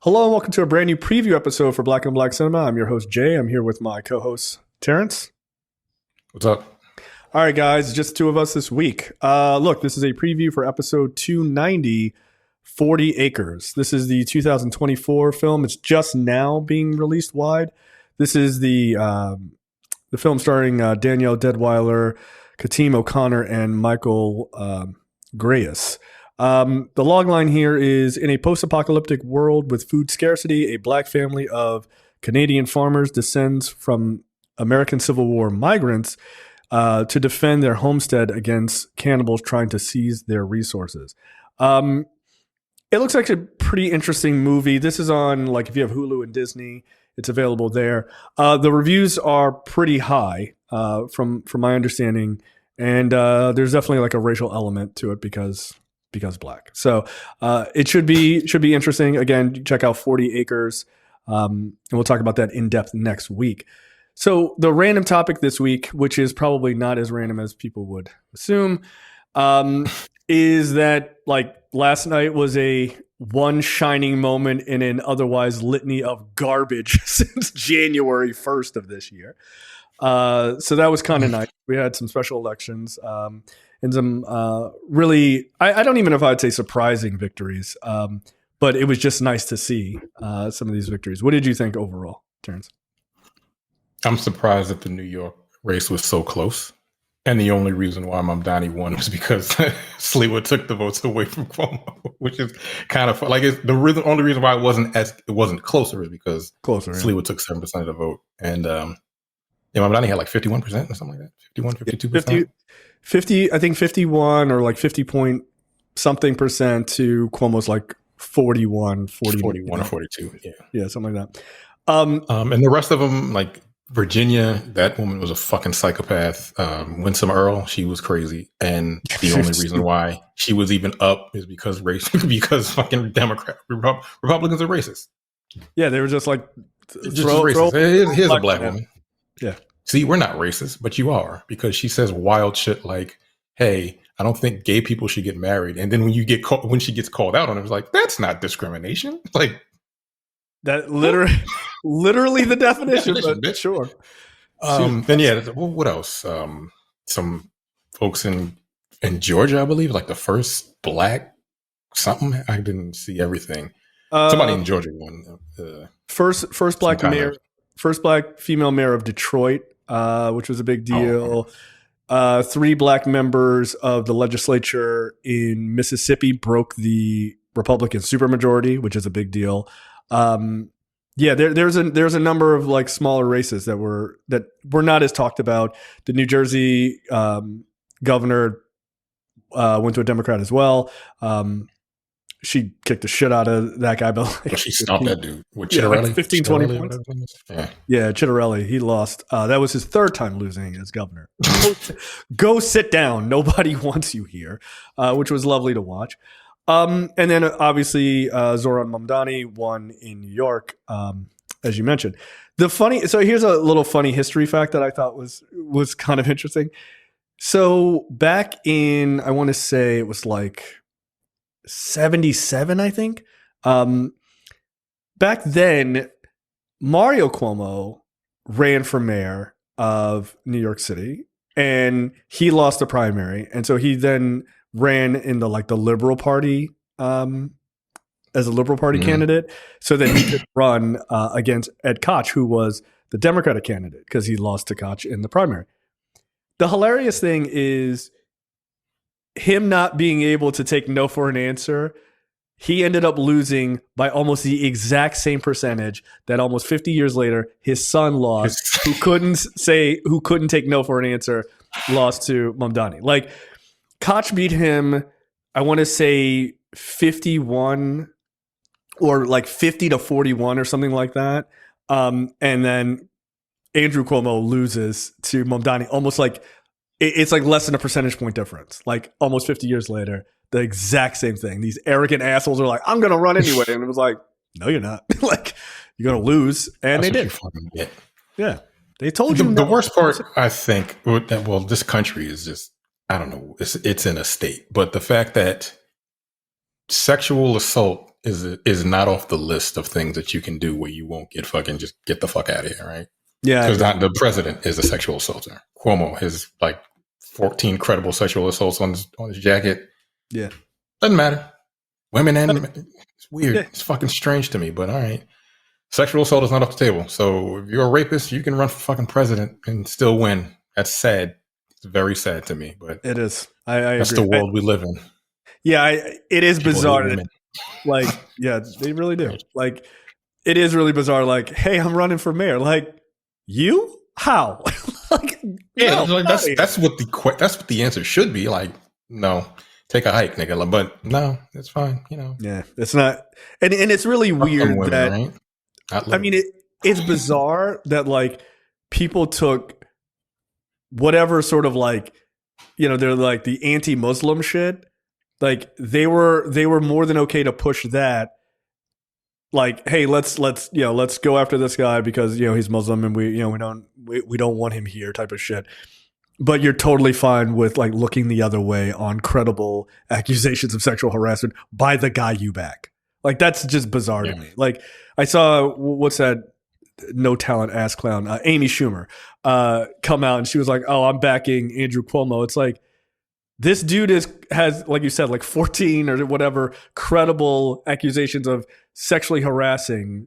Hello and welcome to a brand new preview episode for Black on Black Cinema. I'm your host, Jay. I'm here with my co-host, Terrence. What's up? All right, guys, just two of us this week. Look, this is a preview for episode 290, 40 Acres. This is the 2024 film. It's just now being released wide. This is the film starring Danielle Deadwyler, Kateem O'Connor, and Michael Grayus. The logline here is, in a post-apocalyptic world with food scarcity, a black family of Canadian farmers descends from American Civil War migrants to defend their homestead against cannibals trying to seize their resources. It looks like a pretty interesting movie. This is on, like, if you have Hulu and Disney, it's available there. The reviews are pretty high from my understanding, and there's definitely like a racial element to it because black. So it should be interesting. Again, check out 40 Acres, and we'll talk about that in depth next week. So the random topic this week, which is probably not as random as people would assume, is that, like, last night was a one shining moment in an otherwise litany of garbage since January 1st of this year. So that was kind of nice. We had some special elections. And some really, I don't even know if I'd say surprising victories, but it was just nice to see some of these victories. What did you think overall, Terrence? I'm surprised that the New York race was so close. And the only reason why Mamdani won was because Sliwa took the votes away from Cuomo, which is kind of like only reason why it wasn't closer is because Sliwa took 7% of the vote. And Mamdani had like 51% or something like that, 51, 52%. 50, I think 51 or like 50 point something percent to Cuomo's like 41 or 42. Yeah, something like that. And the rest of them, like Virginia, that woman was a fucking psychopath. Winsome Earl, she was crazy. And the only reason why she was even up is because because fucking Republicans are racist. Yeah, they were just like, racist. Here's a black woman. Yeah. See, we're not racist, but you are, because she says wild shit like, "Hey, I don't think gay people should get married." And then when she gets called out on it, it's like, that's not discrimination. Like that, literally the definition. But sure. What else? Some folks in Georgia, I believe, like the first black something. I didn't see everything. Somebody in Georgia won. First black mayor. First black female mayor of Detroit, which was a big deal. 3 black members of the legislature in Mississippi broke the Republican supermajority, which is a big deal. There's a number of like smaller races that were not as talked about. The New Jersey governor went to a Democrat as well. She kicked the shit out of that guy, but like, she stopped that dude with Chitterelli. Like 15, 20 points. Yeah, Chitterelli, he lost. That was his third time losing as governor. Go sit down. Nobody wants you here, which was lovely to watch. And then obviously Zohran Mamdani won in New York, as you mentioned. So here's a little funny history fact that I thought was kind of interesting. So back in, I want to say it was like 77, I think. Back then, Mario Cuomo ran for mayor of New York City, and he lost the primary, and so he then ran in the Liberal Party as a Liberal Party candidate, so that he could run against Ed Koch, who was the Democratic candidate, because he lost to Koch in the primary. The hilarious thing is, him not being able to take no for an answer, he ended up losing by almost the exact same percentage that almost 50 years later his son lost, who couldn't take no for an answer, lost to Mamdani. Like, Koch beat him, I want to say 51 or like 50 to 41 or something like that. And then Andrew Cuomo loses to Mamdani almost like, it's like less than a percentage point difference. Like almost 50 years later, the exact same thing. These arrogant assholes are like, I'm going to run anyway. And it was like, no, you're not. Like, you're going to lose. And they did. Yeah. They told you. The worst part, I think, well, this country is just, I don't know, it's in a state. But the fact that sexual assault is not off the list of things that you can do where you won't get fucking just get the fuck out of here, right? Yeah, Because the president is a sexual assaulter. Cuomo has like 14 credible sexual assaults on his jacket. Yeah, doesn't matter. Women and it's weird. Yeah. It's fucking strange to me, but all right. Sexual assault is not off the table. So if you're a rapist, you can run for fucking president and still win. That's sad. It's very sad to me, but it is. I that's agree. the world we live in. Yeah, it is People bizarre. hate women. Like, yeah, they really do. Like, it is really bizarre. Like, hey, I'm running for mayor. Like, you? How? Like, Yeah, no, like that's what the answer should be. Like, no, take a hike, nigga. But no, it's fine. You know. Yeah, it's not, and it's really weird women, that. Right? I mean, it's bizarre that like people took whatever sort of like, they're like the anti-Muslim shit. Like they were more than okay to push that. Like, hey, let's go after this guy because he's Muslim and we don't want him here type of shit. But you're totally fine with like looking the other way on credible accusations of sexual harassment by the guy you back. Like that's just bizarre to me. Like I saw what's that no talent ass clown Amy Schumer come out and she was like, "Oh, I'm backing Andrew Cuomo." It's like this dude has like you said like 14 or whatever credible accusations of sexually harassing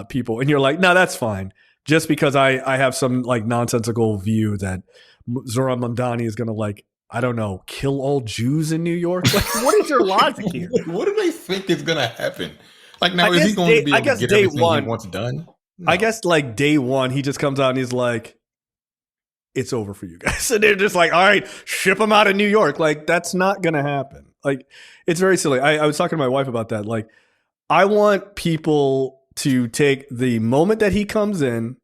people, and you're like, "No, that's fine." Just because I have some like nonsensical view that Zohran Mamdani is going to like, I don't know, kill all Jews in New York. Like, what is your logic here? What do they think is going to happen? Like now, is he going to be able to get everything he wants done? No. I guess like day one, he just comes out and he's like, it's over for you guys. And they're just like, all right, ship him out of New York. Like, that's not going to happen. Like, it's very silly. I was talking to my wife about that. Like, I want people to take the moment that he comes in,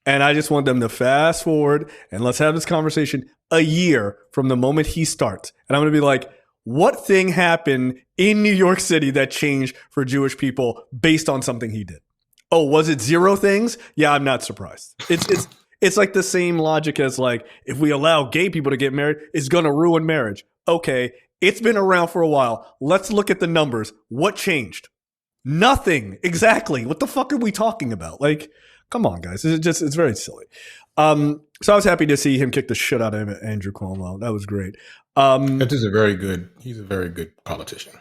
and I just want them to fast forward and let's have this conversation a year from the moment he starts. And I'm going to be like, what thing happened in New York City that changed for Jewish people based on something he did? Oh, was it zero things? Yeah, I'm not surprised. It's like the same logic as like, if we allow gay people to get married, it's going to ruin marriage. Okay, it's been around for a while. Let's look at the numbers. What changed? Nothing. Exactly. What the fuck are we talking about? Like, come on, guys. It's very silly. So I was happy to see him kick the shit out of Andrew Cuomo. That was great. He's a very good politician.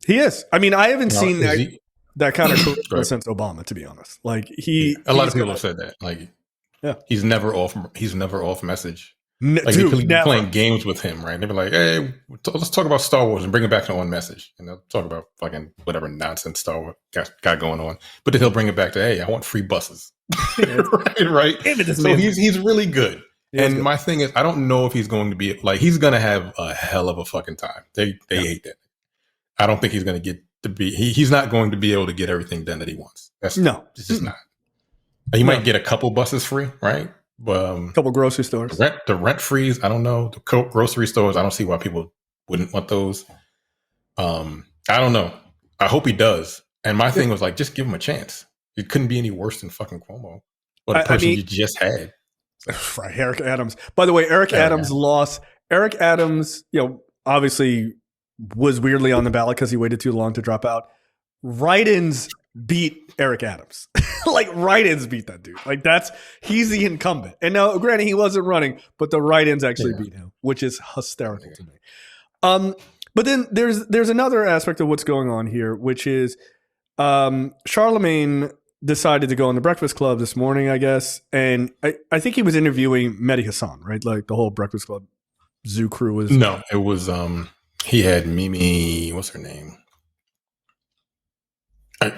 He is. I mean, I haven't seen that kind of charisma since Obama, to be honest. Like a lot of people have said that. Like, yeah, he's never off message. Like dude, people be playing games with him, right? They'd be like, "Hey, let's talk about Star Wars and bring it back to one message." And they'll talk about fucking whatever nonsense Star Wars got going on. But then he'll bring it back to, "Hey, I want free buses." right? So he's really good. And my thing is, I don't know if he's going to be like, he's going to have a hell of a fucking time. They hate that. I don't think he's going to get to be. He's not going to be able to get everything done that he wants. It's just not. He might get a couple buses free, right? A couple grocery stores. The rent freeze, I don't know. The grocery stores, I don't see why people wouldn't want those. I don't know. I hope he does. And my thing was like, just give him a chance. It couldn't be any worse than fucking Cuomo. What a person you just had. Right, Eric Adams. By the way, Eric Adams lost. Eric Adams, obviously was weirdly on the ballot because he waited too long to drop out. Write-ins beat Eric Adams. Like write-ins beat that dude. Like he's the incumbent. And now, granted, he wasn't running, but the write-ins actually beat him, which is hysterical to me. But then there's another aspect of what's going on here, which is Charlemagne decided to go on the Breakfast Club this morning, I guess, and I think he was interviewing Mehdi Hassan, right? Like the whole Breakfast Club zoo crew was. No, it was he had Mimi. What's her name?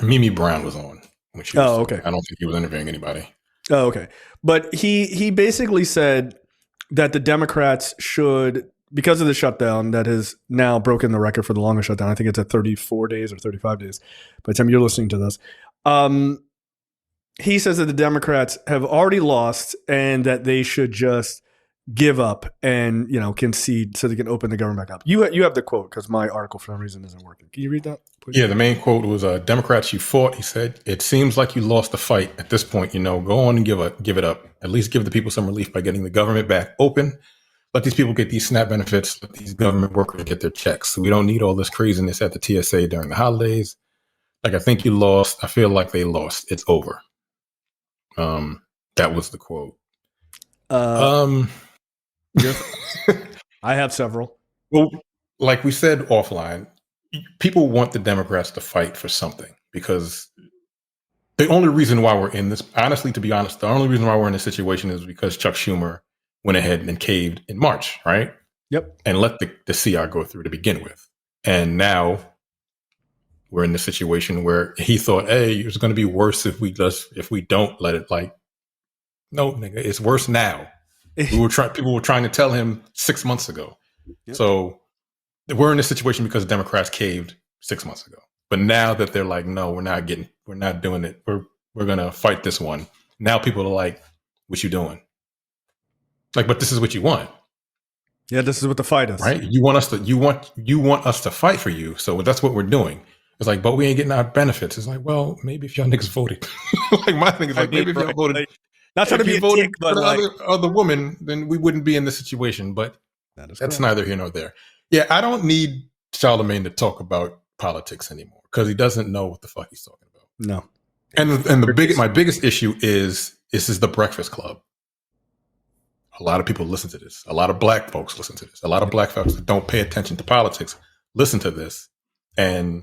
Mimi Brown was on. Okay. I don't think he was interviewing anybody. Oh, okay. But he basically said that the Democrats should, because of the shutdown that has now broken the record for the longest shutdown, I think it's at 34 days or 35 days by the time you're listening to this. He says that the Democrats have already lost and that they should just give up and concede so they can open the government back up. You have the quote because my article for some reason isn't working. Can you read that, please? Yeah, the main quote was, "Democrats, you fought." He said, "It seems like you lost the fight. At this point, go on and give it up. At least give the people some relief by getting the government back open. Let these people get these SNAP benefits. Let these government workers get their checks. So we don't need all this craziness at the TSA during the holidays. Like, I think you lost. I feel like they lost. It's over. That was the quote. I have several. Well, like we said offline, people want the Democrats to fight for something because the only reason why we're in this, honestly, to be honest, the only reason why we're in this situation is because Chuck Schumer went ahead and caved in March, right? Yep. And let the CR go through to begin with. And now we're in the situation where he thought, hey, it's going to be worse if we don't let it. Like, no, nigga, it's worse now. People were trying to tell him 6 months ago. Yep. So we're in this situation because Democrats caved 6 months ago. But now that they're like, no, we're not doing it. We're gonna fight this one. Now people are like, what you doing? Like, but this is what you want. Yeah, this is what the fight is. Right? You want us to fight for you. So that's what we're doing. It's like, but we ain't getting our benefits. It's like, well, maybe if y'all niggas voted. Like, my thing is like, maybe if y'all voted. Like, not trying to be a dick, but for like, the other woman, then we wouldn't be in this situation. But that's neither here nor there. Yeah, I don't need Charlemagne to talk about politics anymore because he doesn't know what the fuck he's talking about. No. And my biggest issue is this is the Breakfast Club. A lot of people listen to this. A lot of black folks listen to this. A lot of black folks that don't pay attention to politics listen to this, and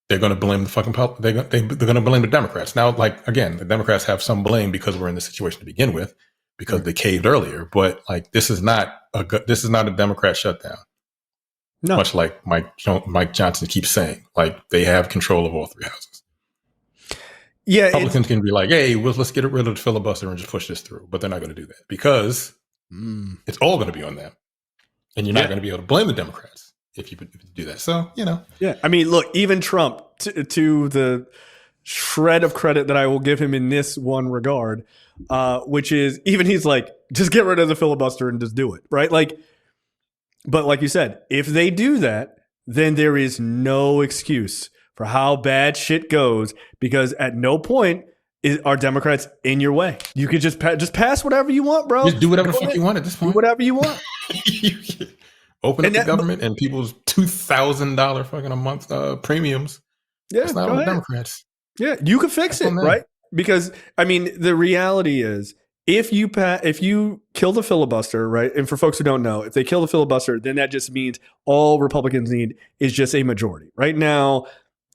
they're going to blame the fucking they're going to blame the Democrats. Now, like, again, the Democrats have some blame because we're in this situation to begin with, because they caved earlier. But like, this is not a Democrat shutdown. No. Much like Mike Johnson keeps saying, like, they have control of all three houses. Yeah, Republicans can be like, hey, let's get rid of the filibuster and just push this through. But they're not going to do that because it's all going to be on them. And you're not going to be able to blame the Democrats if you do that. So, Yeah. I mean, look, even Trump, to the shred of credit that I will give him in this one regard, which is even he's like, just get rid of the filibuster and just do it. Right. Like, but like you said, if they do that, then there is no excuse for how bad shit goes, because at no point are Democrats in your way. You could just pass whatever you want, bro. Just do whatever the fuck you want at this point. Do whatever you want. Open up the government and people's $2,000 fucking a month premiums. Yeah, it's not on the Democrats. Yeah, you could fix it, right? Because I mean, the reality is, if you kill the filibuster, right? And for folks who don't know, if they kill the filibuster, then that just means all Republicans need is just a majority. Right now,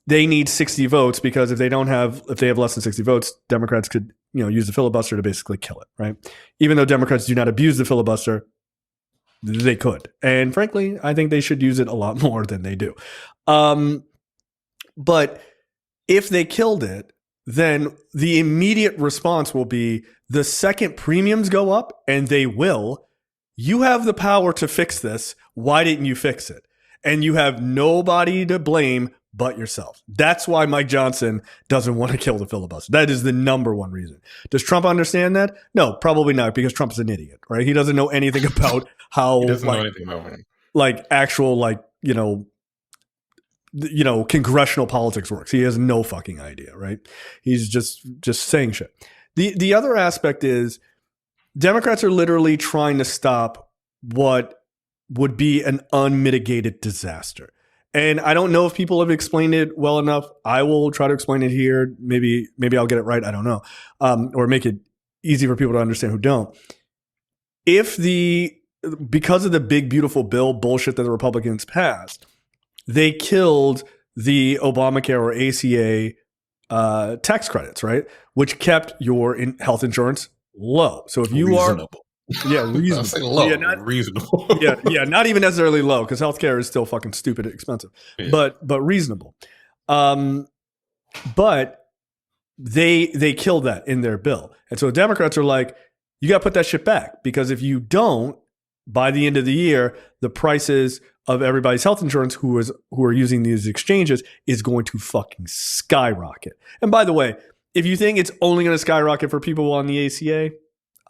they need 60 votes because if they have less than 60 votes, Democrats could, use the filibuster to basically kill it, right? Even though Democrats do not abuse the filibuster, they could. And frankly, I think they should use it a lot more than they do. But if they killed it, then the immediate response will be the second premiums go up, and they will. You have the power to fix this. Why didn't you fix it? And you have nobody to blame but yourself. That's why Mike Johnson doesn't want to kill the filibuster. That is the number one reason. Does Trump understand that? No, probably not, because Trump is an idiot, right? He doesn't know anything about how he doesn't know anything about him. Like actual congressional politics works. He has no fucking idea, right? He's just saying shit. The other aspect is Democrats are literally trying to stop what would be an unmitigated disaster. And I don't know if people have explained it well enough. I will try to explain it here. Maybe I'll get it right. I don't know. Or make it easy for people to understand who don't. Because of the big, beautiful bill bullshit that the Republicans passed, they killed the Obamacare or ACA tax credits, right? Which kept your health insurance low. So if you reasonable. Reasonable. I say low, reasonable. Not even necessarily low, because healthcare is still fucking stupid expensive, but reasonable. But they killed that in their bill, and so Democrats are like, you got to put that shit back, because if you don't, by the end of the year, the prices of everybody's health insurance who are using these exchanges is going to fucking skyrocket. And by the way, if you think it's only going to skyrocket for people on the ACA,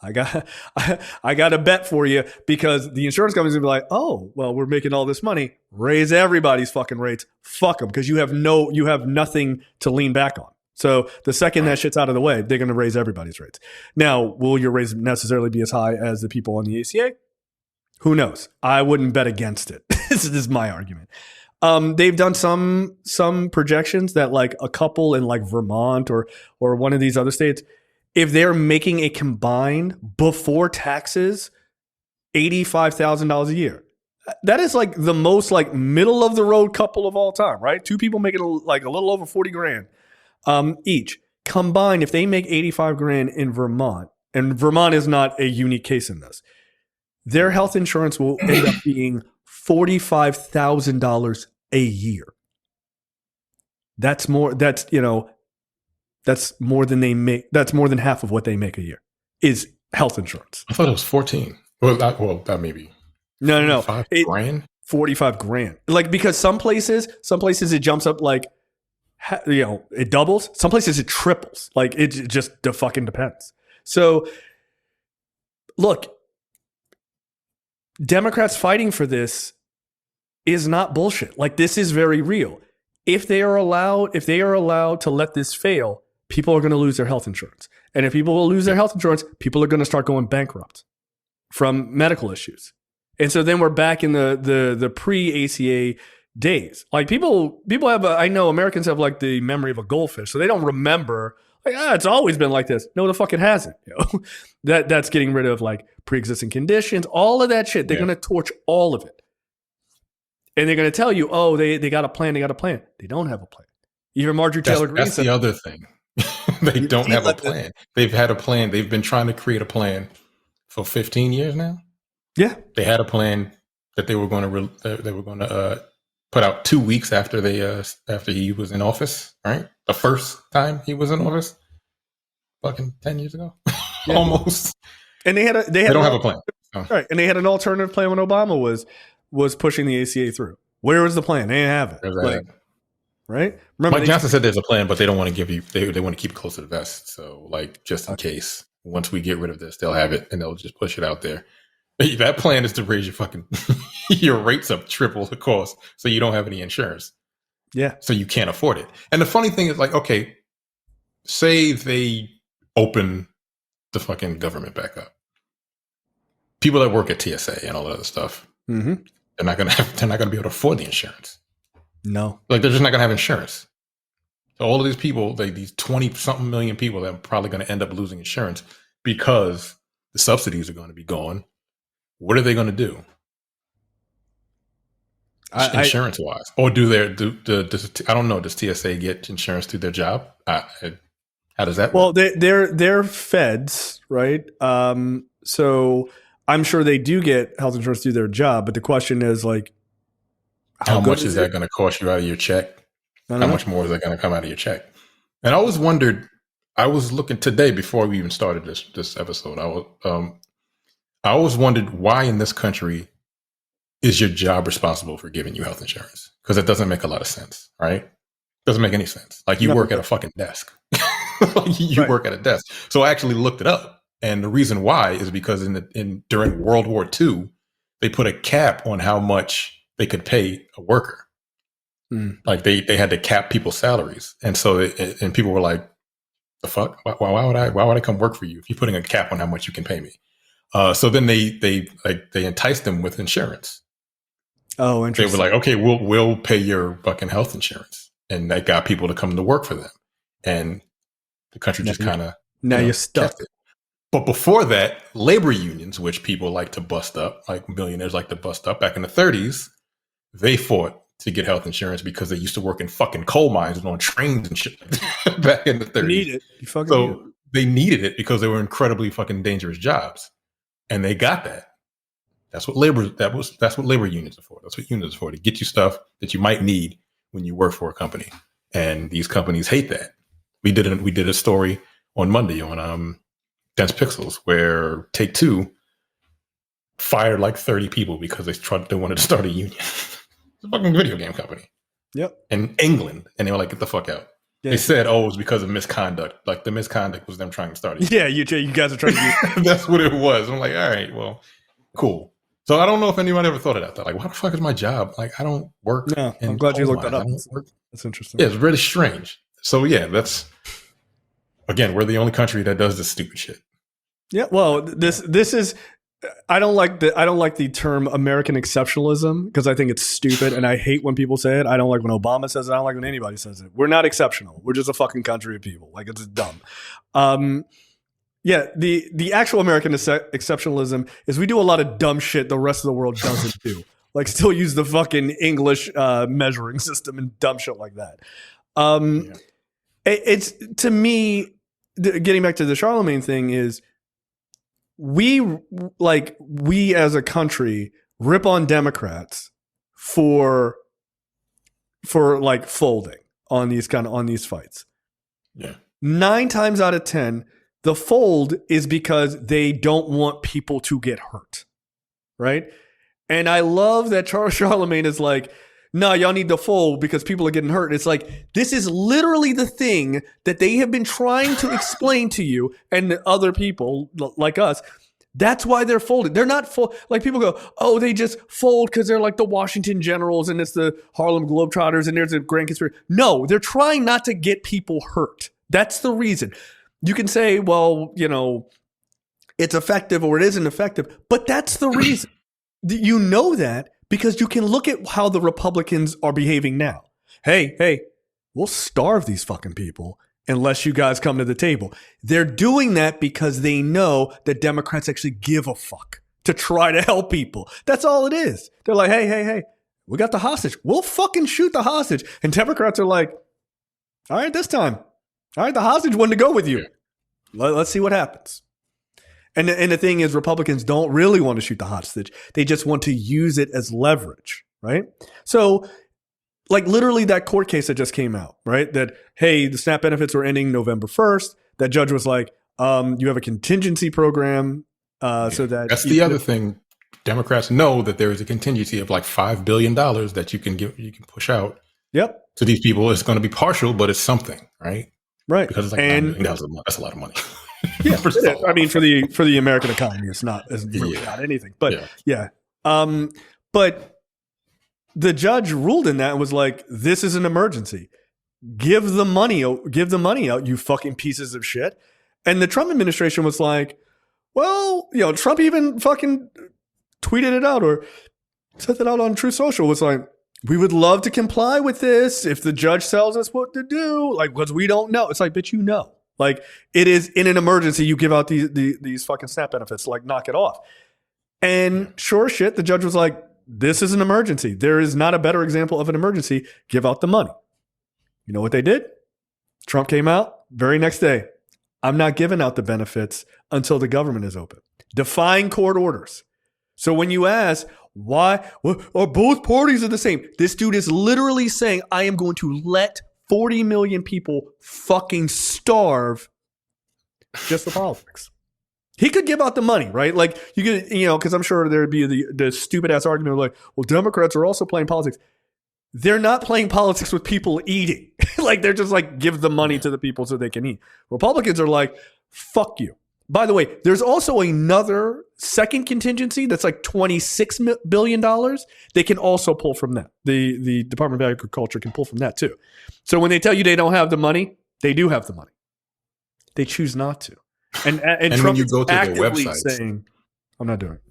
I got a bet for you, because the insurance company's gonna be like, oh, well, we're making all this money. Raise everybody's fucking rates. Fuck them, because you have nothing to lean back on. So the second that shit's out of the way, they're going to raise everybody's rates. Now, will your rates necessarily be as high as the people on the ACA? Who knows? I wouldn't bet against it. This is my argument. They've done some projections that like a couple in like Vermont or one of these other states, if they're making a combined before taxes $85,000 a year, that is like the most like middle of the road couple of all time, right? Two people making like a little over 40 grand each combined. If they make 85 grand in Vermont, and Vermont is not a unique case in this, their health insurance will end up being $45,000 a year. That's more. That's more than they make. That's more than half of what they make a year is health insurance. I thought it was 14. Well, that may be. No. 5 grand. 45 grand. Like, because some places it jumps up like, it doubles. Some places it triples. Like, it just fucking depends. So, look, Democrats fighting for this is not bullshit. Like, this is very real. If they are allowed to let this fail, people are going to lose their health insurance. And if people will lose their health insurance, people are going to start going bankrupt from medical issues. And so then we're back in the pre-ACA days. Like, people have I know Americans have like the memory of a goldfish, so they don't remember like, it's always been like this. No, the fuck it hasn't. That's getting rid of like pre-existing conditions, all of that shit. They're going to torch all of it. And they're going to tell you, oh, they got a plan. They don't have a plan. Even Marjorie Taylor Greene said, that's the other thing. They don't have a plan. They've had a plan. They've been trying to create a plan for 15 years now. Yeah. They had a plan that they were going to put out 2 weeks after after he was in office, right? The first time he was in office, fucking 10 years ago, almost. And they don't have a plan, right? And they had an alternative plan when Obama was pushing the ACA through. Where was the plan? They didn't have it. Like, right? Remember, Mike Johnson said there's a plan, but they don't want to give you. They want to keep it close to the vest. So, like, just in case, once we get rid of this, they'll have it and they'll just push it out there. That plan is to raise your fucking your rates up triple the cost, so you don't have any insurance. Yeah. So you can't afford it. And the funny thing is, like, okay, say they open the fucking government back up. People that work at TSA and all that other stuff, they're not gonna be able to afford the insurance. No. Like, they're just not gonna have insurance. So all of these people, like these 20-something million people that are probably gonna end up losing insurance because the subsidies are gonna be gone. What are they going to do, insurance wise, or does I don't know? Does TSA get insurance through their job? How does that work? Well, they're feds, right? So I'm sure they do get health insurance through their job, but the question is like, how much is that going to cost you out of your check? How much more is that going to come out of your check? And I always wondered. I was looking today before we even started this episode. I always wondered why in this country is your job responsible for giving you health insurance? Because it doesn't make a lot of sense, right? Doesn't make any sense. Like, you work at a fucking desk. You work at a desk. So I actually looked it up. And the reason why is because during World War II, they put a cap on how much they could pay a worker. Like, they had to cap people's salaries. And so and people were like, the fuck? Why would I come work for you if you're putting a cap on how much you can pay me? So then they enticed them with insurance. Oh, interesting. They were like, okay, we'll pay your fucking health insurance, and that got people to come to work for them. And the country just kind of you're stuck. But before that, labor unions, which people like to bust up, like billionaires like to bust up, back in the 30s, they fought to get health insurance because they used to work in fucking coal mines and on trains and shit back in the 30s. Need it. You fucking need it. They needed it because they were incredibly fucking dangerous jobs. And they got that. That's what labor unions are for. That's what unions are for, to get you stuff that you might need when you work for a company. And these companies hate that. We did a story on Monday on Dense Pixels where Take-Two fired like 30 people because they wanted to start a union. It's a fucking video game company. Yep. In England, and they were like, get the fuck out. Yeah. They said, it was because of misconduct. Like, the misconduct was them trying to start it. Yeah, you guys are trying to That's what it was. I'm like, all right, well, cool. So I don't know if anyone ever thought of that. Like, why the fuck is my job? Like, I don't work. No, I'm glad you looked that up. That's interesting. Yeah, it's really strange. So yeah, again, we're the only country that does this stupid shit. Yeah, well, this is I don't like the term American exceptionalism because I think it's stupid and I hate when people say it. I don't like when Obama says it. I don't like when anybody says it. We're not exceptional. We're just a fucking country of people. Like, it's dumb. Yeah, the actual American exceptionalism is we do a lot of dumb shit the rest of the world doesn't do. Like, still use the fucking English measuring system and dumb shit like that. It's, to me, getting back to the Charlemagne thing, is we as a country rip on Democrats for like folding on these fights. Yeah. 9 times out of 10, the fold is because they don't want people to get hurt. Right? And I love that Charlemagne is like, no, y'all need to fold because people are getting hurt. It's like, this is literally the thing that they have been trying to explain to you and other people like us. That's why they're folded. They're not like people go, oh, they just fold because they're like the Washington Generals and it's the Harlem Globetrotters and there's a grand conspiracy. No, they're trying not to get people hurt. That's the reason. You can say, well, it's effective or it isn't effective, but that's the reason. You know that because you can look at how the Republicans are behaving now. Hey, we'll starve these fucking people unless you guys come to the table. They're doing that because they know that Democrats actually give a fuck to try to help people. That's all it is. They're like, hey, we got the hostage. We'll fucking shoot the hostage. And Democrats are like, all right, this time. All right, the hostage wanted to go with you. Let's see what happens. And the thing is, Republicans don't really want to shoot the hostage. They just want to use it as leverage, right? So, like, literally that court case that just came out, right? That, hey, the SNAP benefits are ending November 1st. That judge was like, you have a contingency program so that... That's the other thing. Democrats know that there is a contingency of like $5 billion that you can push out. Yep. To these people. It's going to be partial, but it's something, right? Right. Because it's like $9 million. That's a lot of money. Yeah, I mean, for the American economy, it's really not anything. But yeah. But the judge ruled in that and was like, "This is an emergency. Give the money out, you fucking pieces of shit." And the Trump administration was like, "Well, Trump even fucking tweeted it out or sent it out on True Social. Was like, we would love to comply with this if the judge tells us what to do, like, because we don't know." It's like, bitch, you know. Like, it is in an emergency, you give out these fucking SNAP benefits, like, knock it off. And sure shit, the judge was like, this is an emergency. There is not a better example of an emergency. Give out the money. You know what they did? Trump came out very next day. I'm not giving out the benefits until the government is open. Defying court orders. So when you ask, why are both parties are the same? This dude is literally saying, I am going to let 40 million people fucking starve just for politics. He could give out the money, right? Like, you could, because I'm sure there'd be the stupid ass argument like, well, Democrats are also playing politics. They're not playing politics with people eating. Like, they're just like, give the money to the people so they can eat. Republicans are like, fuck you. By the way, there's also another second contingency that's like $26 billion. They can also pull from that. The Department of Agriculture can pull from that too. So when they tell you they don't have the money, they do have the money. They choose not to. And Trump when you go to their actively website saying, I'm not doing it.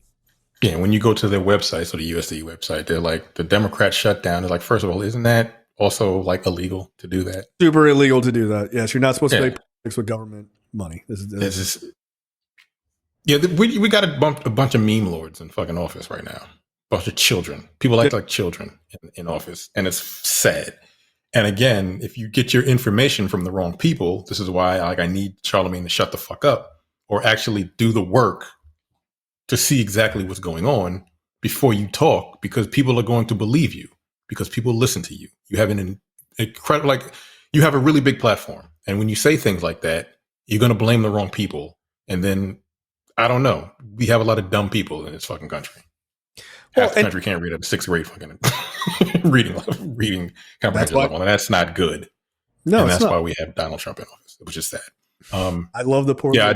Yeah, when you go to their website, so the USDA website, they're like, the Democrat shutdown. They're like, first of all, isn't that also like illegal to do that? Super illegal to do that. Yes, you're not supposed to make politics with government money. We got a bunch of meme lords in fucking office right now. A bunch of children. People act like children in office, and it's sad. And again, if you get your information from the wrong people, this is why I need Charlemagne to shut the fuck up or actually do the work to see exactly what's going on before you talk, because people are going to believe you because people listen to you. You have an incredible, you have a really big platform. And when you say things like that, you're going to blame the wrong people. And then, I don't know, we have a lot of dumb people in this fucking country. Half the country can't read at a 6th grade fucking reading comprehension level, and that's not good. No, and that's why we have Donald Trump in office, which is sad. I love the poor. Yeah,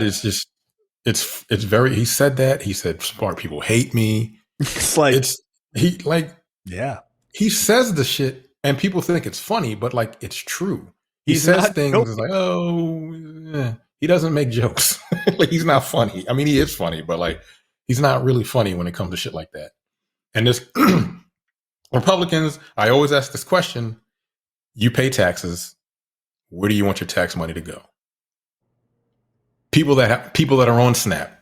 it's very. He said that. He said smart people hate me. It's like he says the shit, and people think it's funny, but like it's true. He says things like, he doesn't make jokes. Like, he's not funny. I mean, he is funny, but like He's not really funny when it comes to shit like that. And this Republicans, I always ask this question: you pay taxes. Where do you want your tax money to go? People that are on SNAP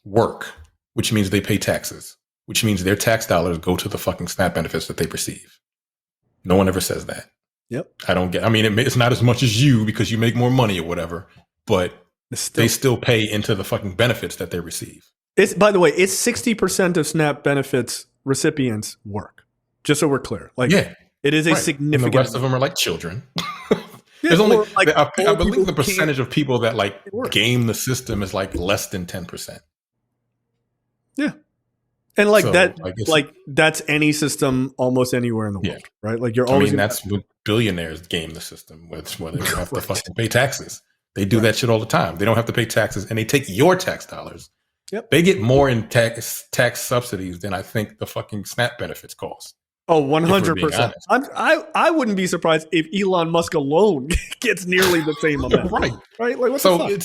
work, which means they pay taxes, which means their tax dollars go to the fucking SNAP benefits that they receive. No one ever says that. Yep. It's not as much as you because you make more money or whatever, but they still pay into the fucking benefits that they receive. By the way, it's 60% of SNAP benefits recipients work. Just so we're clear. It is a significant. And the rest of them are like children. There's only I believe the percentage of people that like game the system is like less than 10%. Yeah. And that's any system almost anywhere in the world, right? Like you're always. That's what billionaires game the system with, where they don't have to fucking pay taxes. They do that shit all the time. They don't have to pay taxes, and they take your tax dollars. Yep. They get more in tax subsidies than I think the fucking SNAP benefits cost. Oh, 100%. I wouldn't be surprised if Elon Musk alone gets nearly the same amount. Right? Like, what the fuck?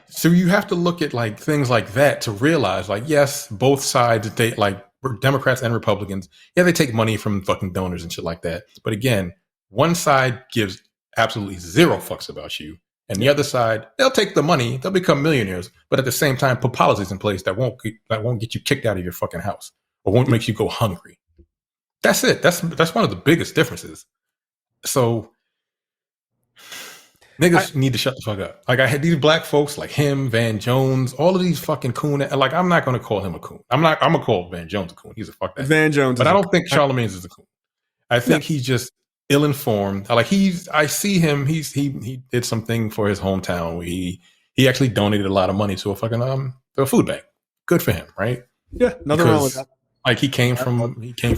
So you have to look at like things like that to realize, like, yes, both sides, they like Democrats and Republicans, they take money from fucking donors and shit like that. But again, one side gives absolutely zero fucks about you, and the other side, they'll take the money, they'll become millionaires, but at the same time, put policies in place that won't get you kicked out of your fucking house or won't make you go hungry. That's it. That's one of the biggest differences. So niggas need to shut the fuck up. Like I had these black folks like him, Van Jones, all of these fucking coon. Like I'm not going to call him a coon. I'm gonna call Van Jones a coon. He's a fuck that. Van Jones, but I don't think Charlemagne is a coon. I think he's just ill-informed. Like I see him. He did something for his hometown where he actually donated a lot of money to a fucking to a food bank. Good for him, right? Yeah, nothing wrong with that. Like he came from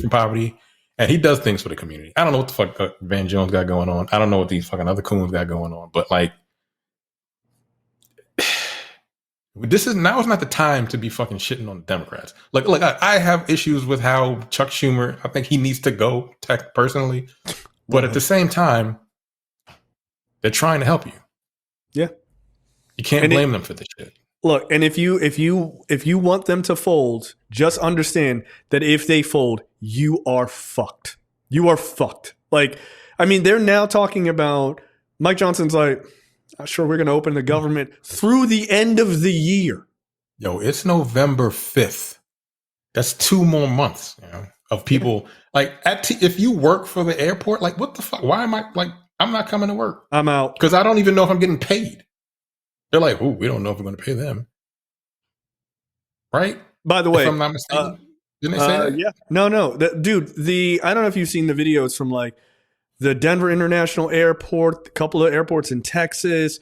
poverty, and he does things for the community. I don't know what the fuck Van Jones got going on. I don't know what these fucking other coons got going on. But like, now is not the time to be fucking shitting on the Democrats. Like I have issues with how Chuck Schumer. I think he needs to go personally, but at the same time, they're trying to help you. Yeah, you can't blame them for this shit. Look, and if you want them to fold, just understand that if they fold, you are fucked. You are fucked. Like, I mean, they're now talking about Mike Johnson's like, sure, we're going to open the government through the end of the year. Yo, it's November 5th. That's 2 more months, of people like if you work for the airport, like what the fuck? Why am I like, I'm not coming to work. I'm out. Because I don't even know if I'm getting paid. They're like, oh, we don't know if we're going to pay them. Right? By the way, if I'm not mistaken. Didn't they say that? Yeah. No. Dude, I don't know if you've seen the videos from like the Denver International Airport, a couple of airports in Texas,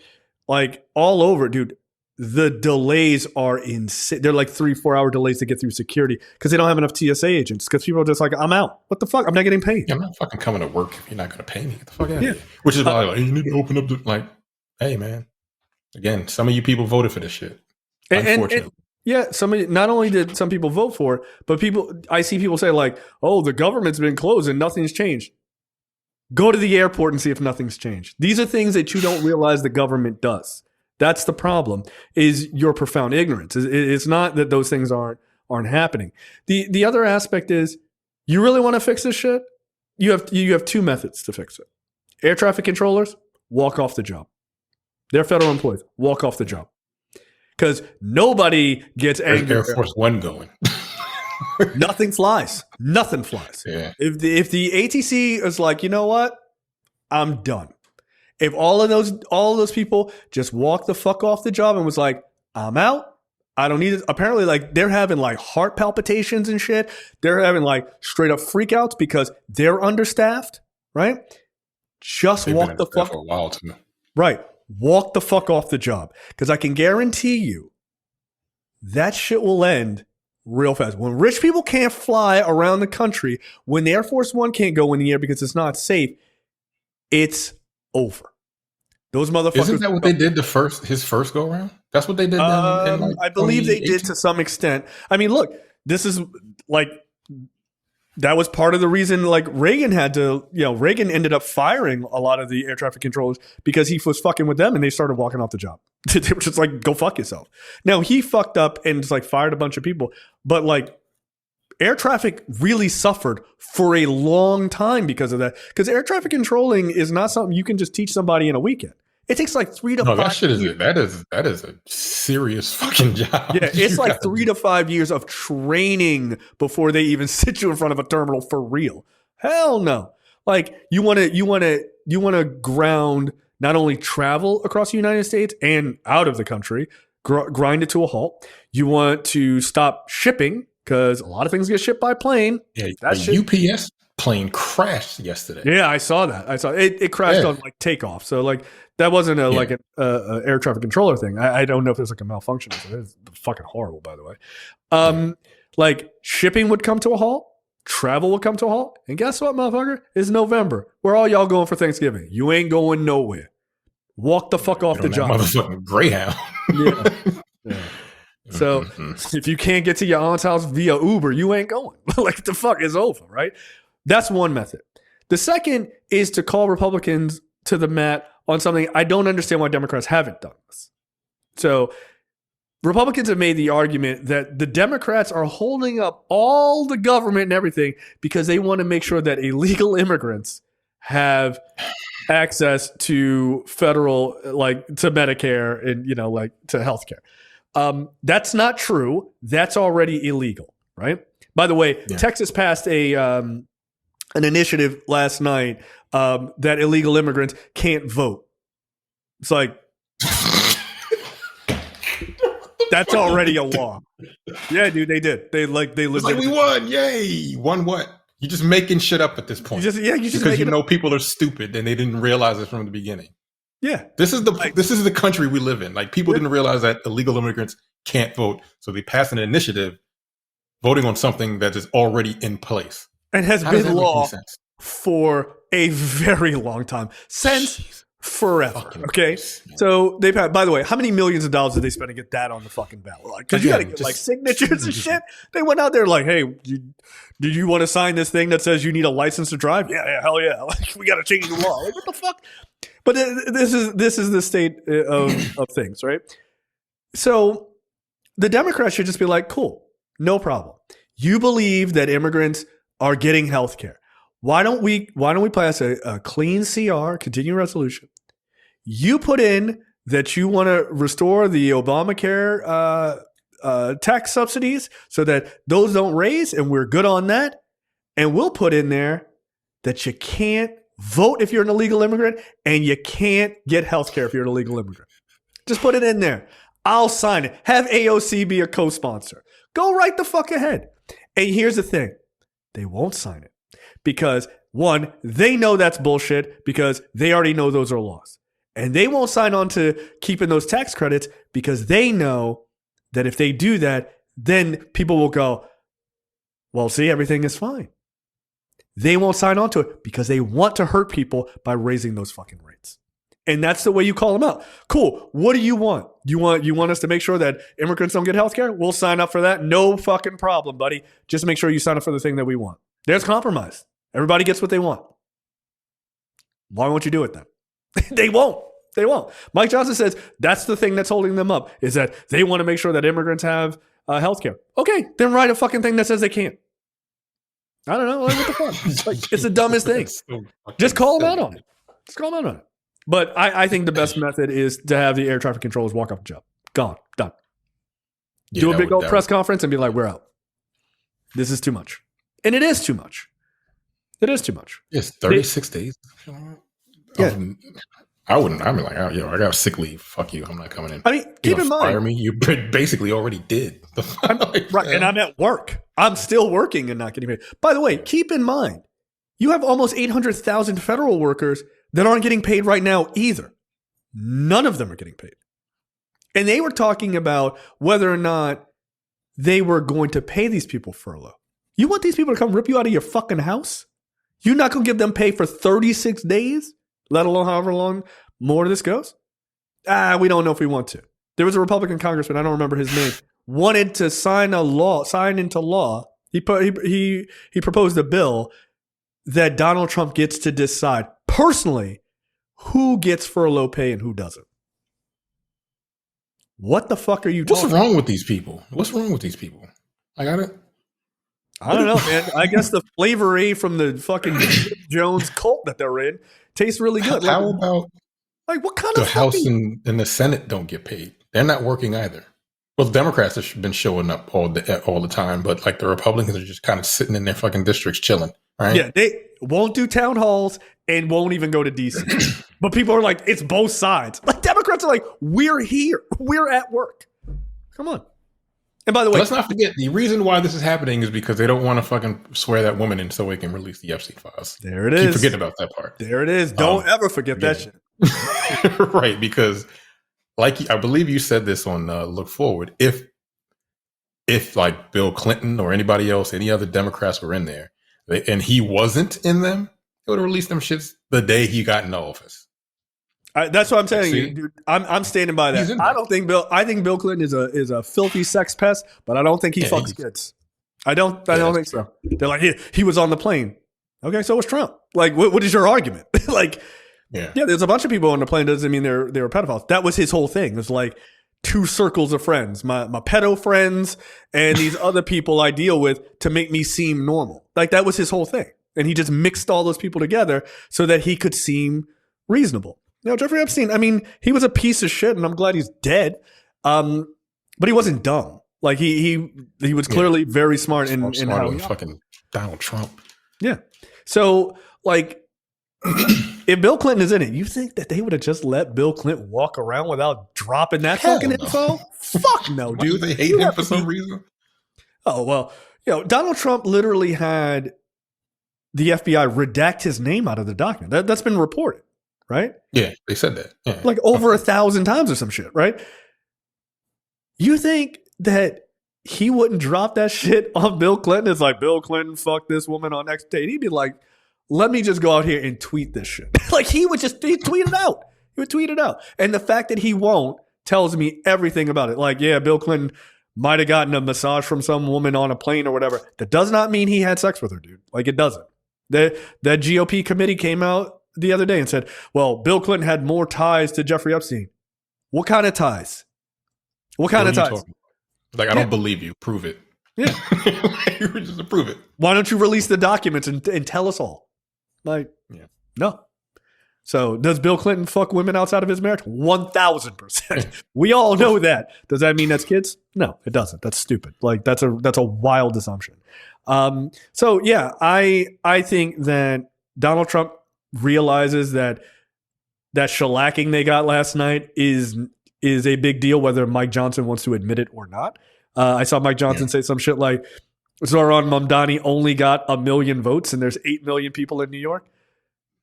like all over, dude. The delays are insane. They're like 3-4 hour delays to get through security because they don't have enough TSA agents. Because people are just like, I'm out. What the fuck? I'm not getting paid. Yeah, I'm not fucking coming to work if you're not going to pay me. Get the fuck out of here. Which is why you need to open up the hey man. Again, some of you people voted for this shit. Unfortunately. Not only did some people vote for it, but I see people say like, oh, the government's been closed and nothing's changed. Go to the airport and see if nothing's changed. These are things that you don't realize the government does. That's the problem, is your profound ignorance. It's not that those things aren't happening. The other aspect is, you really want to fix this shit? You have 2 methods to fix it. Air traffic controllers, walk off the job. They're federal employees. Walk off the job. Because nobody gets angry. Air Force One going. Nothing flies. Nothing flies. Yeah. If the ATC is like, you know what? I'm done. If all of those people just walked the fuck off the job and was like, I'm out. I don't need it. Apparently, like they're having like heart palpitations and shit. They're having like straight up freakouts because they're understaffed. Right? They've walk the fuck for a while too. Right. Walk the fuck off the job. Because I can guarantee you that shit will end real fast. When rich people can't fly around the country, when the Air Force One can't go in the air because it's not safe, it's over. Those motherfuckers. Isn't that what they did his first go around? That's what they did. I believe they did to some extent. I mean, look, this is like, that was part of the reason like Reagan had to, Reagan ended up firing a lot of the air traffic controllers because he was fucking with them and they started walking off the job. They were just like, go fuck yourself. Now, he fucked up and just like fired a bunch of people, but like air traffic really suffered for a long time because of that. Because air traffic controlling is not something you can just teach somebody in a weekend. It takes like 3 to 5 that shit is that is a serious fucking job. Yeah, it's like 3 to 5 years of training before they even sit you in front of a terminal for real. Hell no. Like you want to ground not only travel across the United States and out of the country, grind it to a halt. You want to stop shipping because a lot of things get shipped by plane. Yeah, the UPS plane crashed yesterday. Yeah, I saw that. I saw it. It crashed on like takeoff. So like that wasn't like an air traffic controller thing. I don't know if there's like a malfunction. It's fucking horrible, by the way. Like shipping would come to a halt. Travel will come to a halt. And guess what, motherfucker? It's November. Where all y'all going for Thanksgiving? You ain't going nowhere. Walk the fuck off the job. Motherfucking Greyhound. Yeah. So if you can't get to your aunt's house via Uber, you ain't going. Like the fuck is over, right? That's one method. The second is to call Republicans to the mat on something I don't understand why Democrats haven't done this. So Republicans have made the argument that the Democrats are holding up all the government and everything because they want to make sure that illegal immigrants have access to federal, like to Medicare and, like to healthcare. That's not true. That's already illegal, right? By the way, Texas passed an initiative last night that illegal immigrants can't vote. It's like, that's already a law. Yeah, dude, they did. They lived like we won. Yay. Won what? You're just making shit up at this point. Because you know people are stupid and they didn't realize it from the beginning. Yeah. This is the country we live in. Like people didn't realize that illegal immigrants can't vote. So they passed an initiative voting on something that is already in place. And has been law for a very long time. Since forever. Okay. So they, by the way, how many millions of dollars did they spend to get that on the fucking ballot? Like, because you got to get like signatures and shit. They went out there like, hey, did you want to sign this thing that says you need a license to drive? Yeah, hell yeah. Like, we got to change the law. Like, what the fuck? But this is the state of things, right? So the Democrats should just be like, cool, no problem. You believe that immigrants are getting health care. Why don't we pass a clean CR, continuing resolution? You put in that you want to restore the Obamacare tax subsidies so that those don't raise, and we're good on that. And we'll put in there that you can't vote if you're an illegal immigrant and you can't get health care if you're an illegal immigrant. Just put it in there. I'll sign it. Have AOC be a co-sponsor. Go right the fuck ahead. And here's the thing. They won't sign it. Because, one, they know that's bullshit because they already know those are laws. And they won't sign on to keeping those tax credits because they know that if they do that, then people will go, well, see, everything is fine. They won't sign on to it because they want to hurt people by raising those fucking rates. And that's the way you call them out. Cool. What do you want? You want us to make sure that immigrants don't get health care? We'll sign up for that. No fucking problem, buddy. Just make sure you sign up for the thing that we want. There's compromise. Everybody gets what they want. Why won't you do it then? They won't. They won't. Mike Johnson says that's the thing that's holding them up, is that they want to make sure that immigrants have health care. Okay, then write a fucking thing that says they can't. I don't know. Like, what the fuck? It's the dumbest thing. Just call them out on it. Just call them out on it. But I think the best method is to have the air traffic controllers walk off the job. Gone. Done. Do a big old press conference and be like, we're out. This is too much. And it is too much. It is too much. It's 36 days. Yeah. I wouldn't. I'm like, I got sick leave. Fuck you. I'm not coming in. I mean, keep in mind. Fire me. You basically already did. Right. And I'm at work. I'm still working and not getting paid. By the way, keep in mind, you have almost 800,000 federal workers that aren't getting paid right now either. None of them are getting paid. And they were talking about whether or not they were going to pay these people furlough. You want these people to come rip you out of your fucking house? You're not going to give them pay for 36 days, let alone however long more this goes? We don't know if we want to. There was a Republican congressman, I don't remember his name, wanted to sign into law. He proposed a bill that Donald Trump gets to decide personally who gets furlough pay and who doesn't. What the fuck are you What's talking wrong with these people? I got it. I don't know, man. I guess the flavor from the fucking Jim Jones cult that they're in tastes really good. How about what kind the of House fucking... and the Senate don't get paid? They're not working either. Well, the Democrats have been showing up all the time, but like the Republicans are just kind of sitting in their fucking districts chilling, right? Yeah, they won't do town halls and won't even go to DC. But people are like, it's both sides. Like Democrats are like, we're here. We're at work. Come on. And by the way, let's not forget the reason why this is happening is because they don't want to fucking swear that woman in so they can release the Epstein files. There it is. Keep forgetting about that part. There it is. Don't ever forget that shit. Right, because like I believe you said this on Look Forward. If like Bill Clinton or anybody else, any other Democrats were in there, and he wasn't in them, they would have released them shits the day he got into office. That's what I'm telling you, dude. I'm standing by that. I think Bill Clinton is a filthy sex pest, but I don't think he fucks kids. I don't think so. They're like, he was on the plane. Okay, so was Trump. Like, what is your argument? Like, yeah, there's a bunch of people on the plane. Doesn't mean they were pedophiles. That was his whole thing. It was like two circles of friends, my pedo friends and these other people I deal with to make me seem normal. Like that was his whole thing. And he just mixed all those people together so that he could seem reasonable. Jeffrey Epstein, I mean, he was a piece of shit and I'm glad he's dead. But he wasn't dumb. Like he was clearly very smart in how he fucking Donald Trump. Yeah. So like, if Bill Clinton is in it, you think that they would have just let Bill Clinton walk around without dropping that fucking info? Fuck no, dude. They hate him for some reason. Oh, well, Donald Trump literally had the FBI redact his name out of the document. That's been reported, right? Yeah, they said that. Yeah. Like over 1,000 times or some shit, right? You think that he wouldn't drop that shit on Bill Clinton? It's like, Bill Clinton fucked this woman on X date. He'd be like, let me just go out here and tweet this shit. Like he'd tweet it out. He would tweet it out. And the fact that he won't tells me everything about it. Like, yeah, Bill Clinton might have gotten a massage from some woman on a plane or whatever. That does not mean he had sex with her, dude. Like it doesn't. That GOP committee came out the other day and said, well, Bill Clinton had more ties to Jeffrey Epstein. What kind of ties? What kind of ties? Like, I don't believe you. Prove it. Yeah. Just prove it. Why don't you release the documents and tell us all? Like, no. So does Bill Clinton fuck women outside of his marriage? 1,000%. We all know that. Does that mean that's kids? No, it doesn't. That's stupid. Like that's a wild assumption. So yeah, I think that Donald Trump realizes that shellacking they got last night is a big deal, whether Mike Johnson wants to admit it or not. I saw Mike Johnson say some shit like, Zohran Mamdani only got 1 million votes and there's 8 million people in New York.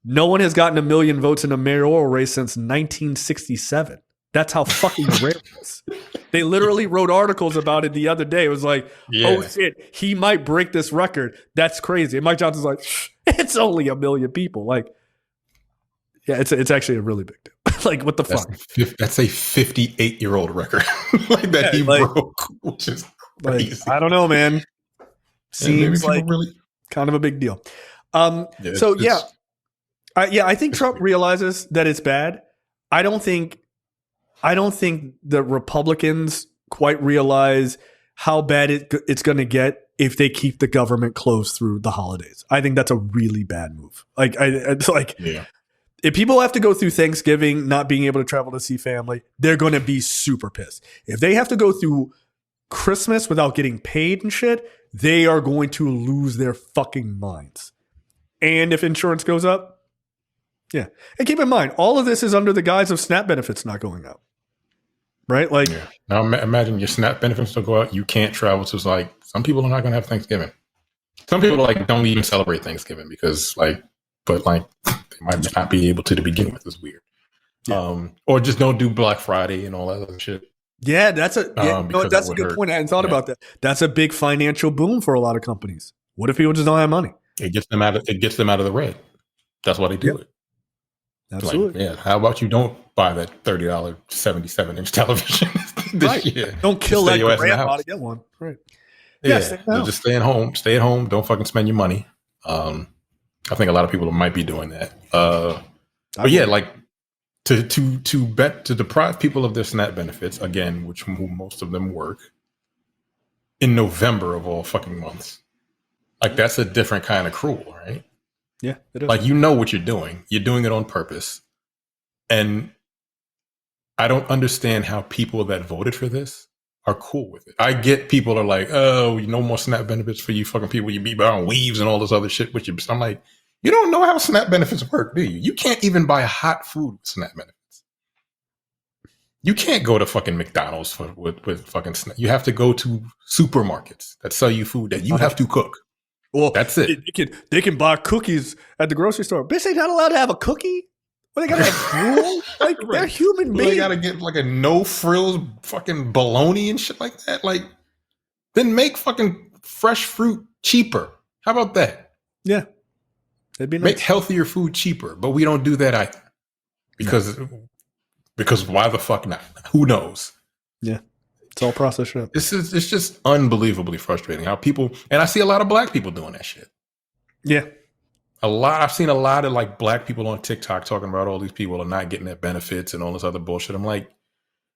No one has gotten 1 million votes in a mayoral race since 1967. That's how fucking rare it is. They literally wrote articles about it the other day. It was like, oh shit, he might break this record. That's crazy. And Mike Johnson's like, it's only 1 million people. Like, yeah, it's actually a really big deal. Like, what the fuck? That's a 58-year-old record like that he broke, which is crazy. Like, I don't know, man. Seems like really kind of a big deal. I think Trump realizes that it's bad. I don't think the Republicans quite realize how bad it's going to get if they keep the government closed through the holidays. I think that's a really bad move. If people have to go through Thanksgiving not being able to travel to see family, they're going to be super pissed. If they have to go through Christmas without getting paid and shit, they are going to lose their fucking minds. And if insurance goes up, yeah. And keep in mind, all of this is under the guise of SNAP benefits not going up. Right? Like, now imagine your SNAP benefits don't go out. You can't travel. So it's like, some people are not going to have Thanksgiving. Some people don't even celebrate Thanksgiving because they might not be able to begin with. It's weird. Yeah. Or just don't do Black Friday and all that other shit. Yeah, that's a good point. I hadn't thought about that. That's a big financial boom for a lot of companies. What if people just don't have money? It gets them out of the red. That's why they do it. Absolutely. How about you don't buy that $30 77-inch television this year? Don't kill that grandpa to get one. Right. Yeah. Just stay at home. Stay at home. Don't fucking spend your money. I think a lot of people might be doing that. to deprive people of their SNAP benefits again, which most of them work in November of all fucking months. Like that's a different kind of cruel, right? Yeah, it is. Like you know what you're doing. You're doing it on purpose. And I don't understand how people that voted for this are cool with it. I get people are like, oh, no more SNAP benefits for you fucking people. You be buying weaves and all this other shit. I'm like, you don't know how SNAP benefits work, do you? You can't even buy hot food with SNAP benefits. You can't go to fucking McDonald's with fucking SNAP. You have to go to supermarkets that sell you food that you have to cook. Well, that's it. They can buy cookies at the grocery store. Bitch, they not allowed to have a cookie? Well, they gotta have gruel? Like, right. They're human beings. They gotta get like a no frills fucking bologna and shit like that. Like, then make fucking fresh fruit cheaper. How about that? Yeah. That'd be nice. Make healthier food cheaper, but we don't do that either. Because why the fuck not? Who knows? Yeah. It's all processed shit. It's just unbelievably frustrating how people, and I see a lot of black people doing that shit. Yeah. I've seen a lot of like black people on TikTok talking about all these people are not getting their benefits and all this other bullshit. I'm like,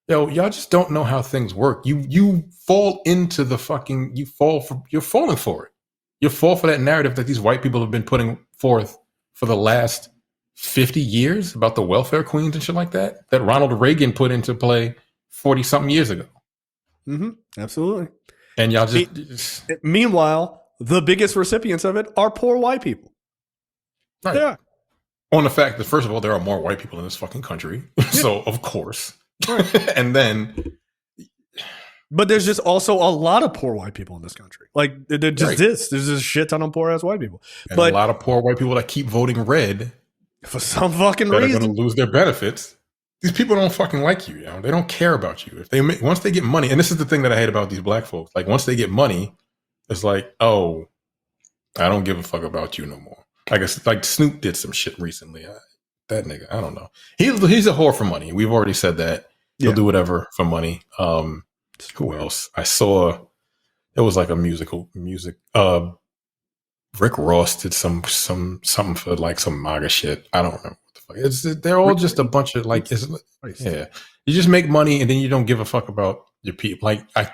yo, y'all just don't know how things work. You fall into the fucking, you're falling for it. You fall for that narrative that these white people have been putting forth for the last 50 years about the welfare queens and shit like that Ronald Reagan put into play 40 something years ago. Mm-hmm. Absolutely. And y'all just meanwhile, the biggest recipients of it are poor white people. Right. Yeah. On the fact that, first of all, there are more white people in this fucking country. So, of course. Right. And then. But there's just also a lot of poor white people in this country. Like, there just is. There's a shit ton of poor ass white people. And a lot of poor white people that keep voting red. For some fucking reason. They're going to lose their benefits. These people don't fucking like you, They don't care about you. Once they get money, and this is the thing that I hate about these black folks. Like, once they get money, it's like, oh, I don't give a fuck about you no more. I guess like Snoop did some shit recently. That nigga, I don't know. He's a whore for money. We've already said that. He'll do whatever for money. Who else? I saw it was like a music. Rick Ross did something for like some MAGA shit. I don't remember what the fuck. They're all just a bunch of like, yeah. You just make money and then you don't give a fuck about your people. Like I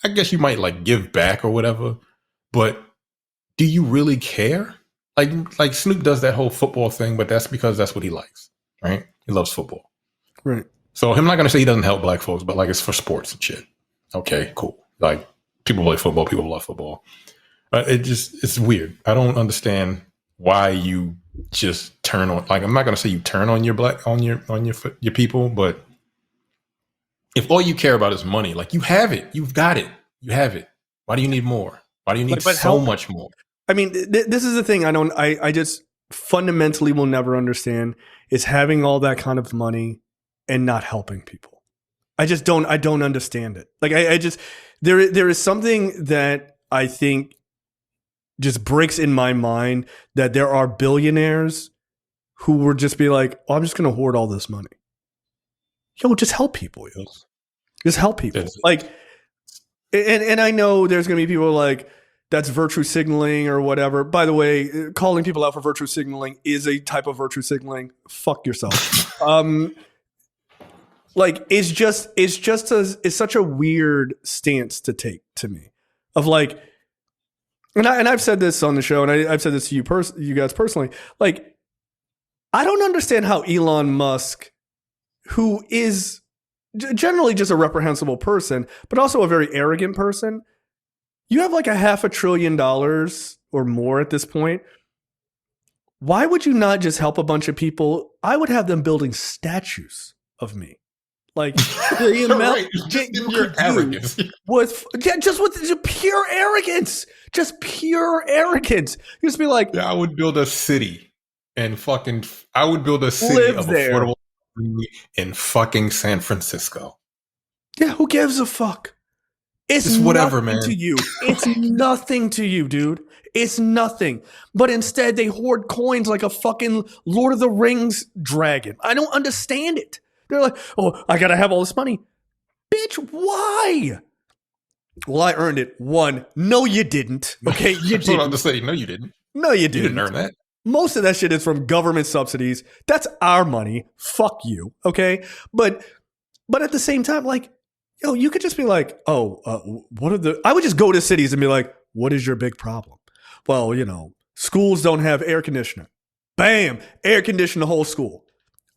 guess you might like give back or whatever, but do you really care? Like Snoop does that whole football thing, but that's because that's what he likes, right? He loves football, right? So I'm not gonna say he doesn't help black folks, but like it's for sports and shit. Okay, cool. Like people play football, people love football. It's weird. I don't understand why you just turn on. Like I'm not gonna say you turn on your your people, but if all you care about is money, like you have it, you've got it, you have it. Why do you need more? Why do you need so much more? I mean, this is the thing I just fundamentally will never understand is having all that kind of money and not helping people. I don't understand it. Like there is something that I think just breaks in my mind that there are billionaires who would just be like, oh, I'm just going to hoard all this money. Yo, just help people. Yo. Just help people. Like, and I know there's going to be people like, that's virtue signaling or whatever. By the way, calling people out for virtue signaling is a type of virtue signaling. Fuck yourself. Like it's such a weird stance to take to me of like, and I've said this on the show and I've said this to you guys personally. Like, I don't understand how Elon Musk, who is generally just a reprehensible person, but also a very arrogant person, you have like $500 billion or more at this point. Why would you not just help a bunch of people? I would have them building statues of me. Like the amount your arrogance with pure arrogance, just pure arrogance. You just be like, yeah, I would build a city and I would build a city of affordable in fucking San Francisco. Yeah, who gives a fuck? It's whatever, man. To you, it's nothing to you, dude. It's nothing. But instead, they hoard coins like a fucking Lord of the Rings dragon. I don't understand it. They're like, oh, I gotta have all this money. Bitch, why? Well, I earned it. One, no, you didn't. Okay, you didn't. I'm to say, no, you didn't. No, you didn't. You didn't earn that. Most of that shit is from government subsidies. That's our money. Fuck you. Okay. But at the same time, like, yo, you could just be like, I would just go to cities and be like, what is your big problem? Well, schools don't have air conditioning. Bam, air condition the whole school.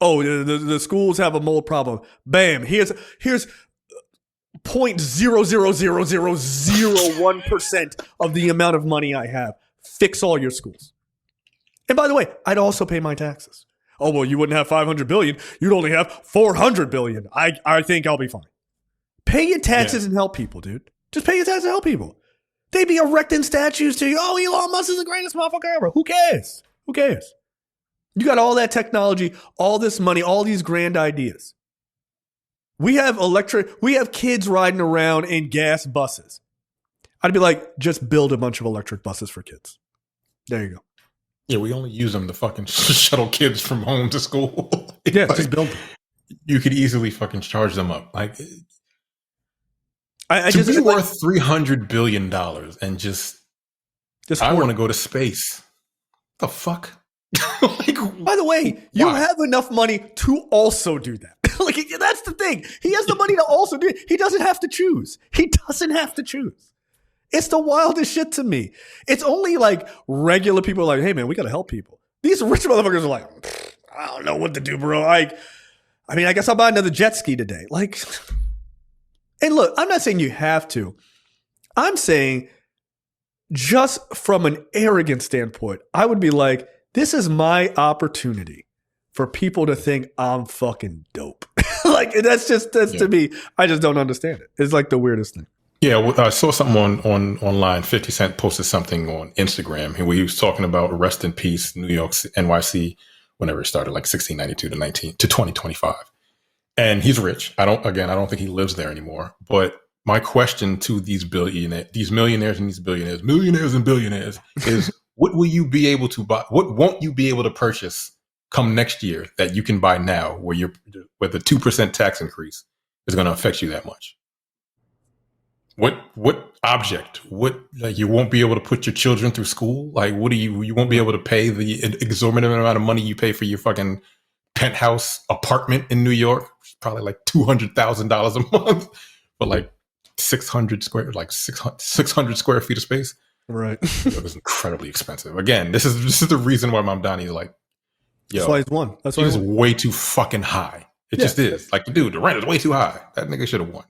Oh, the schools have a mold problem. Bam, here's 0.00001% of the amount of money I have. Fix all your schools. And by the way, I'd also pay my taxes. Oh, well, you wouldn't have 500 billion. You'd only have 400 billion. I think I'll be fine. Pay your taxes and help people, dude. Just pay your taxes and help people. They'd be erecting statues to you. Oh, Elon Musk is the greatest motherfucker ever. Who cares? Who cares? You got all that technology, all this money, all these grand ideas. We have kids riding around in gas buses. I'd be like, just build a bunch of electric buses for kids. There you go. Yeah, we only use them to fucking shuttle kids from home to school. Yeah, just build them. You could easily fucking charge them up. Like, to be worth $300 billion and just I want to go to space. The fuck? Like, by the way, you have enough money to also do that. Like, that's the thing. He has the money to also do it. He doesn't have to choose. It's the wildest shit to me. It's only like regular people are like, hey, man, we got to help people. These rich motherfuckers are like, I don't know what to do, bro. I guess I'll buy another jet ski today. Like, and look, I'm not saying you have to. I'm saying just from an arrogant standpoint, I would be like, this is my opportunity for people to think I'm fucking dope. Like, that's to me, I just don't understand it. It's like the weirdest thing. Yeah, I saw something online. 50 Cent posted something on Instagram where he was talking about rest in peace, New York, NYC, whenever it started, like 1692 to 2025. And he's rich. I don't think he lives there anymore. But my question to these millionaires and these billionaires is, what will you be able to buy? What won't you be able to purchase come next year that you can buy now, where the 2% tax increase is going to affect you that much? What object? Like, you won't be able to put your children through school? Like, you won't be able to pay the exorbitant amount of money you pay for your fucking penthouse apartment in New York, probably like $200,000 a month for like 600 square feet of space. Right. It was incredibly expensive. Again, this is the reason why Mom Donnie is like, yo, that's why he's won. That's why he's way too fucking high. It just is. Like, dude, the rent is way too high. That nigga should have won.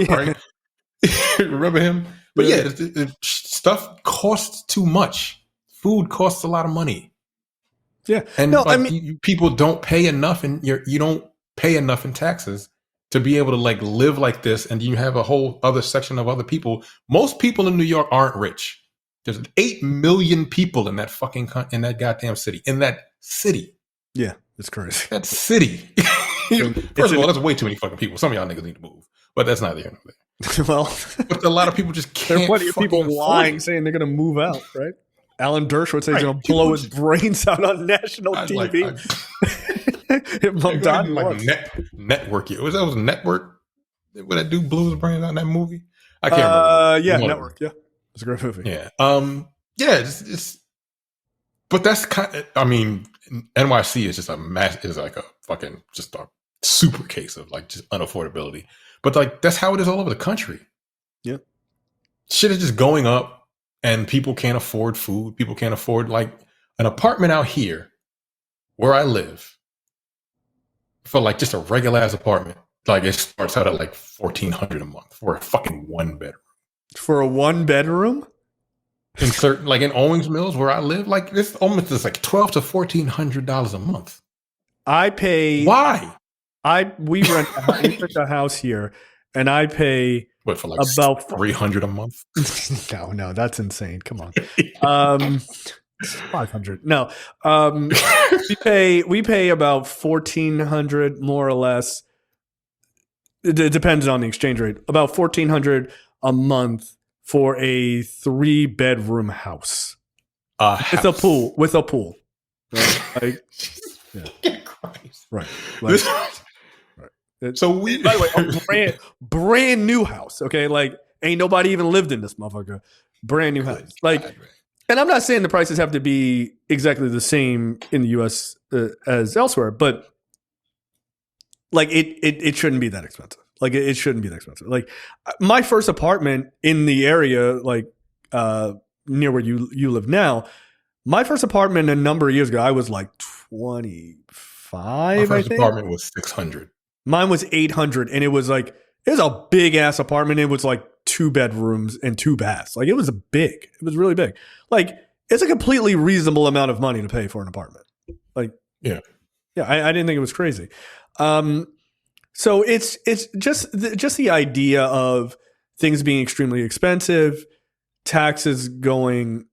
Right? Remember him? But stuff costs too much. Food costs a lot of money. Yeah. And people don't pay enough, and you don't pay enough in taxes to be able to like live like this. And you have a whole other section of other people. Most people in New York aren't rich. There's 8 million people in that goddamn city. In that city. Yeah, it's crazy. That city. First of all, that's way too many fucking people. Some of y'all niggas need to move. But that's not the end of it. Well, but a lot of people just can't. There are plenty of people lying, saying they're going to move out, right? Alan Dershowitz says he's going to blow his brains out on national TV. Network. Was that Network? When that dude blew his brains out in that movie? I can't remember. Yeah, Network. Yeah. It's a great movie. Yeah. It's but that's kind of, NYC is just like a fucking, just a super case of like just unaffordability. But like, that's how it is all over the country. Yeah. Shit is just going up and people can't afford food. People can't afford like an apartment out here where I live for like just a regular ass apartment. Like, it starts out at like $1,400 a month for a fucking 1 bedroom. For a 1 bedroom? In certain, like in Owings Mills where I live, like this almost is like $1,200 to $1,400 a month. I pay. Why? We rent a house here, and I pay for like about $300 a month. No, that's insane. Come on, 500. No, we pay about $1,400 more or less. It depends on the exchange rate. About $1,400 a month for a 3-bedroom house. With a pool. Right? Like, yeah. Right. Like, right. So by the way, brand new house. Okay, like ain't nobody even lived in this motherfucker. Brand new house. Like, And I'm not saying the prices have to be exactly the same in the U.S. As elsewhere, but like it shouldn't be that expensive. Like it shouldn't be that expensive. Like my first apartment in the area, like near where you live now, my first apartment a number of years ago, I was like 25. My first apartment was $600. Mine was $800, and it was a big ass apartment. It was like 2 bedrooms and 2 baths. Like it was really big. Like it's a completely reasonable amount of money to pay for an apartment. Like yeah, I didn't think it was crazy. So it's just the idea of things being extremely expensive, taxes going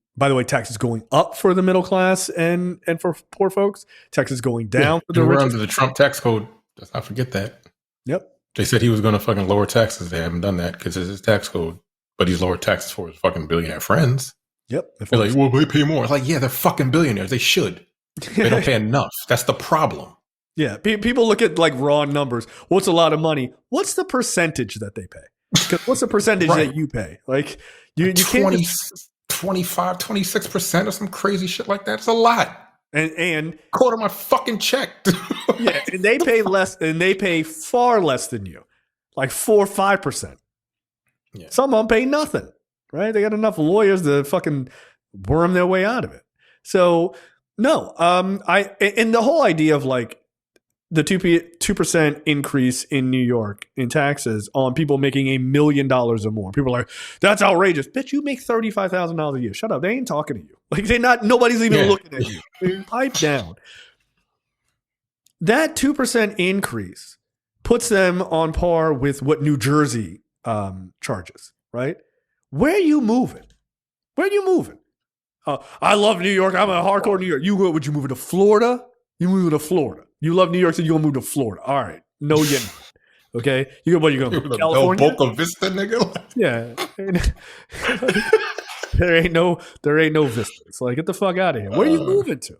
up for the middle class and for poor folks, taxes going down for the rich. We're under the Trump tax code. Let's not forget that. Yep. They said he was going to fucking lower taxes. They haven't done that because it's his tax code. But he's lowered taxes for his fucking billionaire friends. Yep. They're like, well, they pay more. It's like, yeah, they're fucking billionaires. They should. They don't pay enough. That's the problem. Yeah. People look at like raw numbers. What's a lot of money? What's the percentage that they pay? Because what's the percentage that you pay? Like you can't 25, 26% or some crazy shit like that. It's a lot. And quarter my fucking check. Yeah, and they pay less, and they pay far less than you, like 4 or 5%. Yeah. Some of them pay nothing, right? They got enough lawyers to fucking worm their way out of it. So no, and the whole idea of like the 2% increase in New York in taxes on people making $1 million or more. People are like, that's outrageous. Bitch, you make $35,000 a year. Shut up. They ain't talking to you. Like nobody's even looking at you. Pipe down. That 2% increase puts them on par with what New Jersey charges, right? Where are you moving? I love New York. I'm a hardcore New York. Would you move to Florida? You move to Florida. You love New York, so you're going to move to Florida. All right. No, you're not. Okay? You're going to move to California? Boca Vista, nigga? Yeah. There ain't no vistas. Like, get the fuck out of here. Where are you moving to?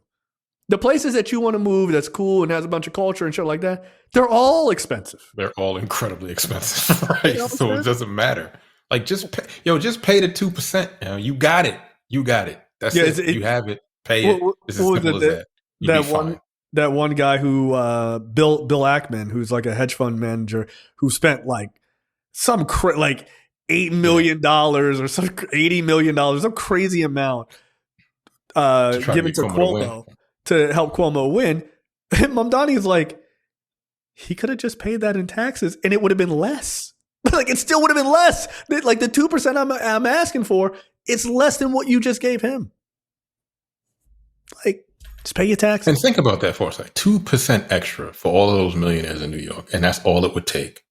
The places that you want to move that's cool and has a bunch of culture and shit like that, they're all expensive. They're all incredibly expensive, right? So it doesn't matter. Like, just pay the 2%. You got it. That's it. You have it. Pay it. It's as simple as that. That one guy who Bill Ackman, who's like a hedge fund manager, who spent like some like $8 million or some $80 million, some crazy amount given to Cuomo to help Cuomo win. And Mamdani's like, he could have just paid that in taxes, and it would have been less. Like it still would have been less. Like the 2% I'm asking for, it's less than what you just gave him. Like. Just pay your taxes. And think about that for a second. 2% extra for all of those millionaires in New York. And that's all it would take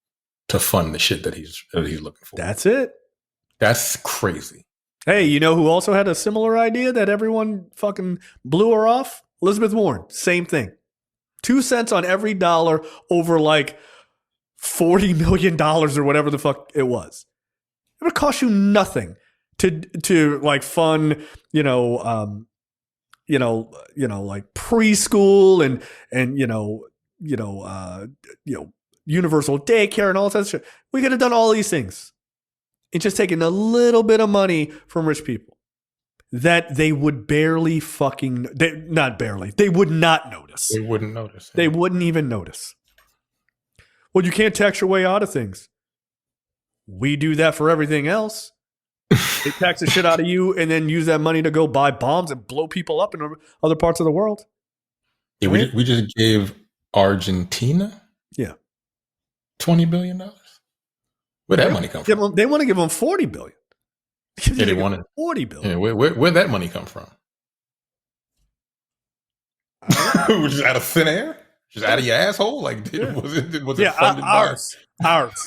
to fund the shit that he's looking for. That's it. That's crazy. Hey, you know who also had a similar idea that everyone fucking blew her off? Elizabeth Warren. Same thing. 2 cents on every dollar over like $40 million or whatever the fuck it was. It would cost you nothing to like fund, like preschool and universal daycare and all that shit. We could have done all these things and just taken a little bit of money from rich people that they would they would not notice. They wouldn't notice. They wouldn't even notice. Well, you can't tax your way out of things. We do that for everything else. They tax the shit out of you and then use that money to go buy bombs and blow people up in other parts of the world. Yeah, right? we just gave Argentina $20 billion. Where'd that money come from? They want to give them $40 billion. Yeah, they wanted $40 billion. Yeah, where'd that money come from? Just out of thin air? Just out of your asshole? Like, was it funded by ours?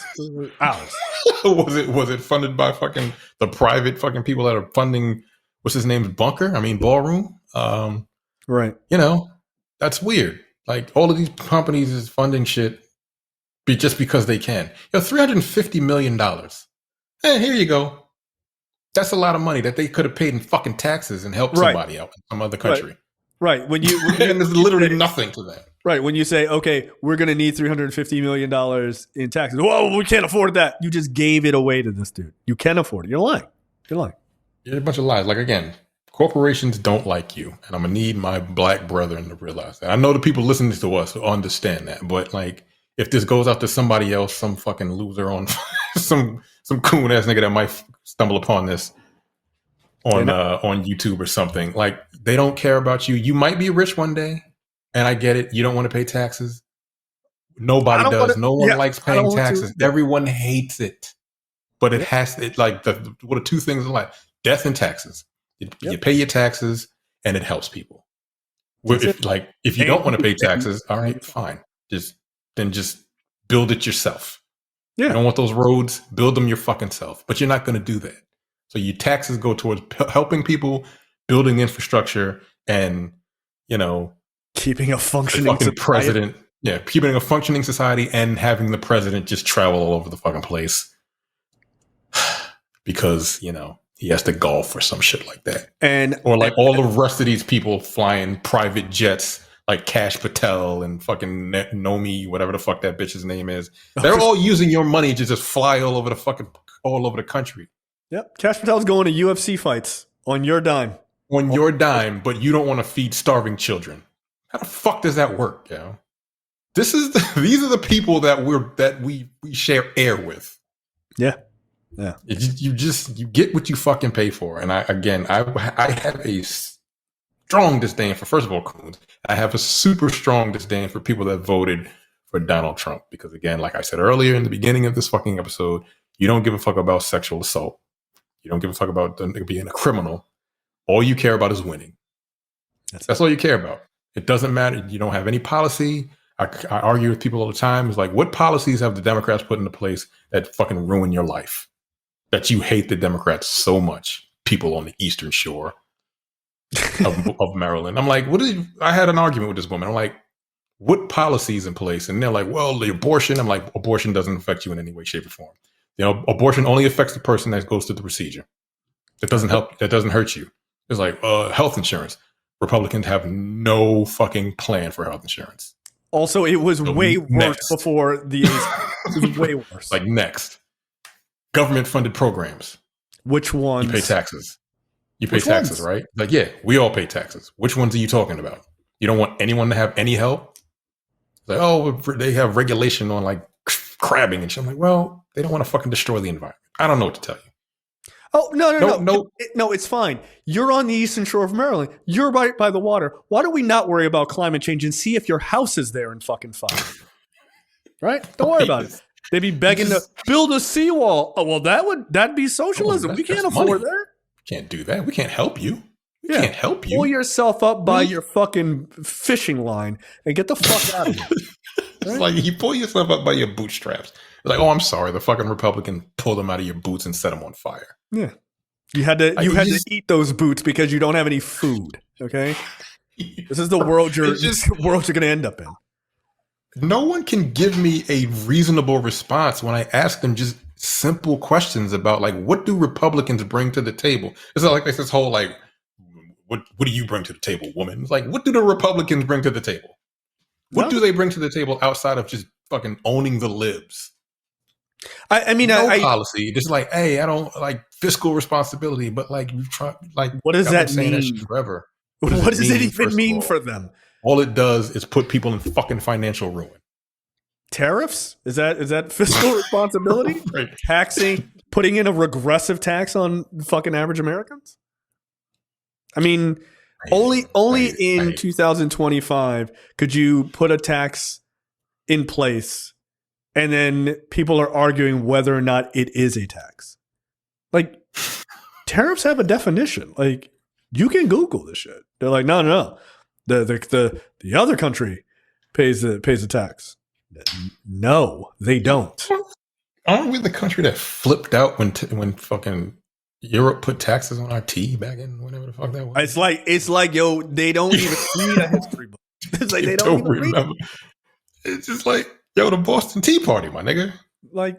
Was it funded by fucking the private fucking people that are funding? What's his name's bunker? I mean, ballroom. Right. That's weird. Like all of these companies is funding shit just because they can. $350 million. Here you go. That's a lot of money that they could have paid in fucking taxes and helped somebody out in some other country. Right. When and there's literally nothing to that. Right. When you say, okay, we're going to need $350 million in taxes. Whoa, we can't afford that. You just gave it away to this dude. You can afford it. You're lying. You're a bunch of lies. Like, again, corporations don't like you, and I'm gonna need my black brethren to realize that. I know the people listening to us understand that, but like, if this goes out to somebody else, some fucking loser on some coon ass nigga that might stumble upon this on YouTube or something, like, they don't care about you. You might be rich one day, and I get it. You don't want to pay taxes. Nobody does. No one likes paying taxes. Everyone hates it, but it has it like what are two things in life? Death and taxes. You pay your taxes, and it helps people. If you don't want to pay taxes, all right, fine. Just build it yourself. Yeah. You don't want those roads? Build them your fucking self. But you're not going to do that. So your taxes go towards helping people, building infrastructure, and keeping a functioning president. Yeah, keeping a functioning society, and having the president just travel all over the fucking place because he has to golf or some shit like that, or like all the rest of these people flying private jets, like Kash Patel and fucking Nomi, whatever the fuck that bitch's name is. They're all using your money to just fly all over the country. Yep, Kash Patel's going to UFC fights on your dime. On your dime, but you don't want to feed starving children. How the fuck does that work, yo? These are the people that we share air with. Yeah. Yeah. You get what you fucking pay for. And I have a strong disdain for, first of all, coons. I have a super strong disdain for people that voted for Donald Trump, because, again, like I said earlier in the beginning of this fucking episode, you don't give a fuck about sexual assault. You don't give a fuck about being a criminal. All you care about is winning. That's all you care about. It doesn't matter. You don't have any policy. I argue with people all the time. It's like, what policies have the Democrats put into place that fucking ruin your life? That you hate the Democrats so much. People on the Eastern Shore of Maryland. I'm like, I had an argument with this woman. I'm like, what policies in place? And they're like, well, the abortion. I'm like, abortion doesn't affect you in any way, shape, or form. Abortion only affects the person that goes through the procedure. That doesn't help. That doesn't hurt you. It's like health insurance. Republicans have no fucking plan for health insurance. Also, it was way worse before the. It was way worse. Like, next, government-funded programs. Which ones? You pay taxes. You pay taxes, right? Like, yeah, we all pay taxes. Which ones are you talking about? You don't want anyone to have any help? It's like, oh, they have regulation on like crabbing and shit. I'm like, well, they don't want to fucking destroy the environment. I don't know what to tell you. Oh, no, it's fine. You're on the Eastern Shore of Maryland. You're right by the water. Why do we not worry about climate change and see if your house is there in fucking fire? Right? Don't worry about it. They'd be begging to build a seawall. Oh, well, that'd be socialism. We can't afford that. Can't do that. We can't help you. We can't help you. Pull yourself up by your fucking fishing line and get the fuck out of here. It's like you pull yourself up by your bootstraps. It's like, oh, I'm sorry. The fucking Republican pulled them out of your boots and set them on fire. Yeah. You had to eat those boots because you don't have any food. Okay. This is the world you're going to end up in. No one can give me a reasonable response when I ask them just simple questions about, like, what do Republicans bring to the table? It's not like there's this whole, like, what do you bring to the table, woman? It's like, what do the Republicans bring to the table? What do they bring to the table outside of just fucking owning the libs? I mean, policy. Just like, hey, I don't like fiscal responsibility, but like, we've tried. Like, what does that mean? That shit forever. What does it even mean for them? All it does is put people in fucking financial ruin. Tariffs? Is that fiscal responsibility? Right. Taxing, putting in a regressive tax on fucking average Americans? I mean, only in 2025 could you put a tax in place and then people are arguing whether or not it is a tax. Like, tariffs have a definition. Like, you can Google this shit. They're like, no. The other country pays the tax. No, they don't. Aren't we the country that flipped out when fucking Europe put taxes on our tea back in whenever the fuck that was? It's like yo, they don't even read a history book. It's like they don't even remember. It's just like, yo, the Boston Tea Party, my nigga. Like,